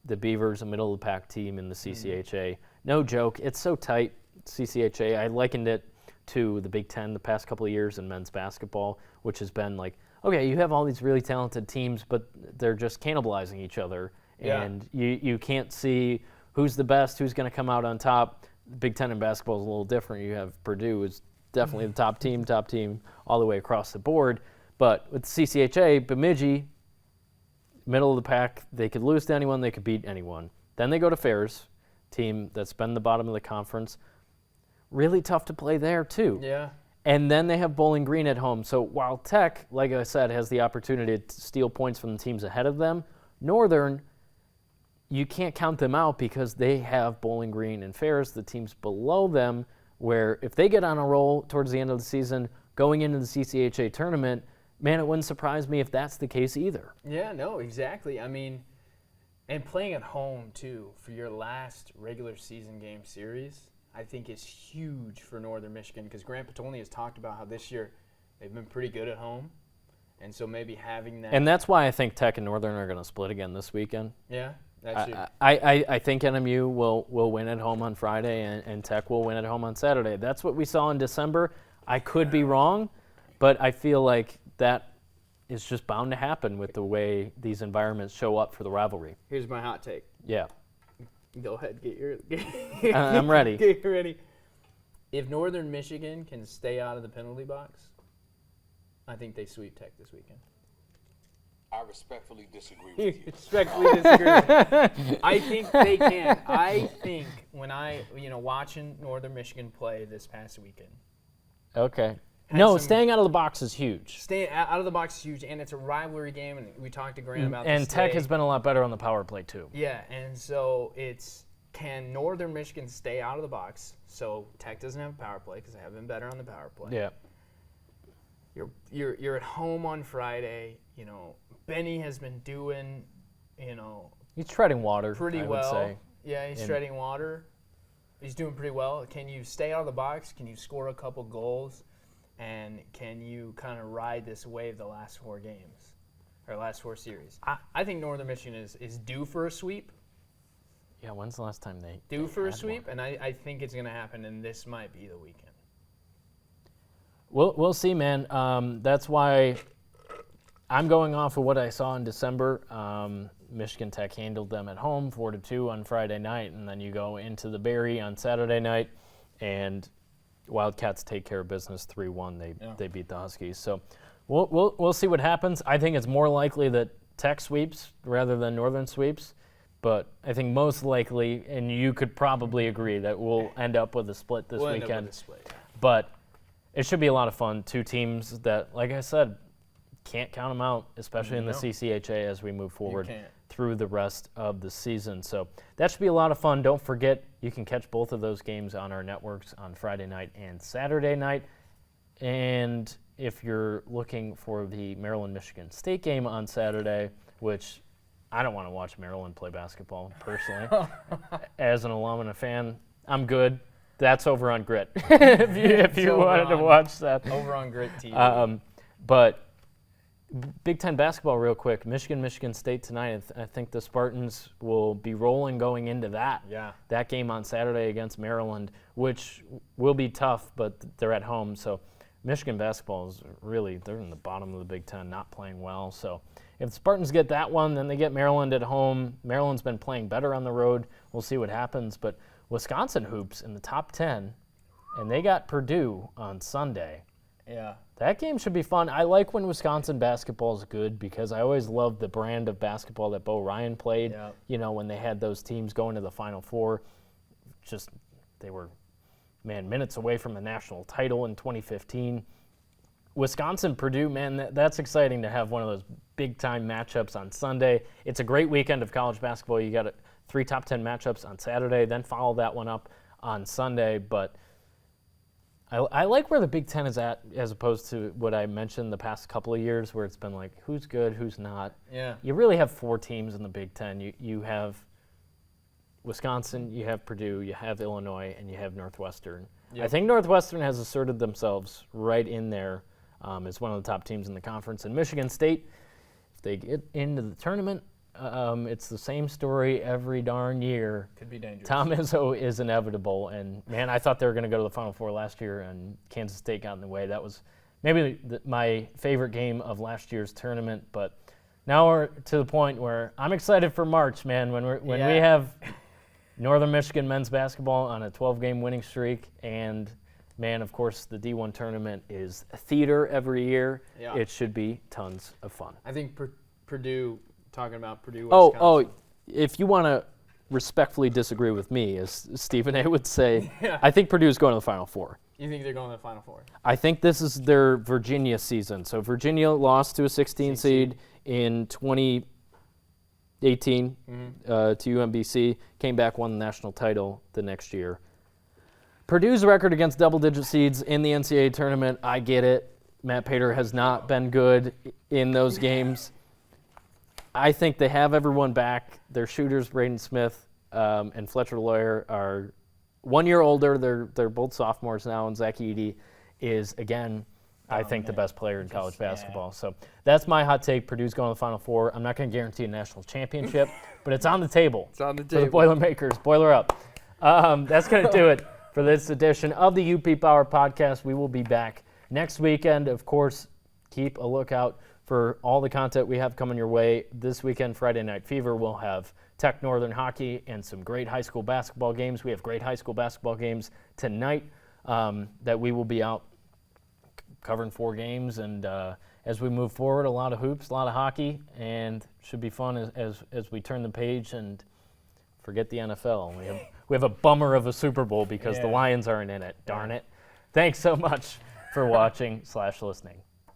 The Beavers, a middle-of-the-pack team in the CCHA. No joke. It's so tight, CCHA. I likened it to the Big Ten the past couple of years in men's basketball, which has been like, okay, you have all these really talented teams, but they're just cannibalizing each other. Yeah. And you can't see who's the best, who's going to come out on top. Big Ten in basketball is a little different. You have Purdue is definitely the top team all the way across the board. But with CCHA, Bemidji, middle of the pack, they could lose to anyone, they could beat anyone. Then they go to Ferris, team that's been the bottom of the conference. Really tough to play there, too. Yeah. And then they have Bowling Green at home. So while Tech, like I said, has the opportunity to steal points from the teams ahead of them, Northern, you can't count them out because they have Bowling Green and Ferris, the teams below them, where if they get on a roll towards the end of the season, going into the CCHA tournament, man, it wouldn't surprise me if that's the case either. Yeah, no, exactly. I mean, and playing at home, too, for your last regular season game series, I think is huge for Northern Michigan because Grant Petolini has talked about how this year they've been pretty good at home. And so maybe having that. And that's why I think Tech and Northern are going to split again this weekend. Yeah, that's it. I think NMU will win at home on Friday and Tech will win at home on Saturday. That's what we saw in December. I could be wrong, but I feel like that is just bound to happen with the way these environments show up for the rivalry. Here's my hot take. Yeah. Go ahead, get your. I'm ready. Get ready. If Northern Michigan can stay out of the penalty box, I think they sweep Tech this weekend. I respectfully disagree with you. Respectfully disagree. I think they can. I think when watching Northern Michigan play this past weekend. Okay. Had No, some- staying out of the box is huge. Staying out of the box is huge, and it's a rivalry game, and we talked to Grant about this And Tech today. has been a lot better on the power play, too. Yeah, and so can Northern Michigan stay out of the box so Tech doesn't have a power play because they have been better on the power play. Yeah. You're at home on Friday. Benny has been doing, He's treading water, pretty I well. would say. Yeah, he's treading water. He's doing pretty well. Can you stay out of the box? Can you score a couple goals? And can you kind of ride this wave the last 4 games? Our last 4 series. I think Northern Michigan is due for a sweep. Yeah, when's the last time they Due for a had sweep, one? and I think it's going to happen, and this might be the weekend. We'll see, man. That's why I'm going off of what I saw in December. Michigan Tech handled them at home 4-2 on Friday night, and then you go into the Berry on Saturday night, and Wildcats take care of business 3-1. They beat the Huskies. So we'll see what happens. I think it's more likely that Tech sweeps rather than Northern sweeps, but I think most likely, and you could probably agree, that we'll end up with a split this We'll weekend. end up with a split, yeah. But it should be a lot of fun. 2 teams that, like I said, can't count them out, especially in the No. CCHA as we move forward can't. through the rest of the season. So that should be a lot of fun. Don't forget, you can catch both of those games on our networks on Friday night and Saturday night. And if you're looking for the Maryland-Michigan State game on Saturday, which I don't want to watch Maryland play basketball personally. As an alum and a fan, I'm good. That's over on Grit. if you wanted to watch that. Over on Grit TV. But Big Ten basketball real quick. Michigan State tonight. I think the Spartans will be rolling going into that. Yeah. That game on Saturday against Maryland, which will be tough, but they're at home. So Michigan basketball is really, they're in the bottom of the Big Ten, not playing well. So if the Spartans get that one, then they get Maryland at home. Maryland's been playing better on the road. We'll see what happens. But Wisconsin hoops in the top 10, and they got Purdue on Sunday. Yeah. That game should be fun. I like when Wisconsin basketball is good because I always loved the brand of basketball that Bo Ryan played. Yeah. You know, when they had those teams going to the Final Four, just they were, minutes away from the national title in 2015. Wisconsin, Purdue, man, that's exciting to have one of those big-time matchups on Sunday. It's a great weekend of college basketball. You got 3 top 10 matchups on Saturday, then follow that one up on Sunday. But I like where the Big Ten is at as opposed to what I mentioned the past couple of years where it's been like, who's good, who's not. Yeah. You really have 4 teams in the Big Ten. You have Wisconsin, you have Purdue, you have Illinois, and you have Northwestern. Yep. I think Northwestern has asserted themselves right in there as one of the top teams in the conference. And Michigan State, if they get into the tournament, it's the same story every darn year. Could be dangerous. Tom Izzo is inevitable. And, man, I thought they were going to go to the Final Four last year, and Kansas State got in the way. That was maybe my favorite game of last year's tournament. But now we're to the point where I'm excited for March, man, when we have Northern Michigan men's basketball on a 12-game winning streak. And, man, of course, the D1 tournament is theater every year. Yeah. It should be tons of fun. I think Purdue, talking about Purdue, Wisconsin. Oh, if you want to respectfully disagree with me, as Stephen A. would say, Yeah. I think Purdue's going to the Final Four. You think they're going to the Final Four? I think this is their Virginia season. So Virginia lost to a 16 seed in 2018 to UMBC, came back, won the national title the next year. Purdue's record against double-digit seeds in the NCAA tournament, I get it. Matt Pater has not been good in those games. I think they have everyone back. Their shooters, Braden Smith and Fletcher Lawyer, are 1 year older. They're both sophomores now, and Zach Edey is, again, I think the best player in college basketball. So that's my hot take. Purdue's going to the Final Four. I'm not going to guarantee a national championship, but it's on the table. It's on the For table. the Boilermakers. Boiler up. That's going to do it for this edition of the UP Power Podcast. We will be back next weekend. Of course, keep a lookout for all the content we have coming your way. This weekend, Friday Night Fever, we'll have Tech Northern hockey and some great high school basketball games. We have great high school basketball games tonight that we will be out covering 4 games. And as we move forward, a lot of hoops, a lot of hockey, and should be fun as we turn the page and forget the NFL. We have a bummer of a Super Bowl because the Lions aren't in it. Darn it. Thanks so much for watching/listening.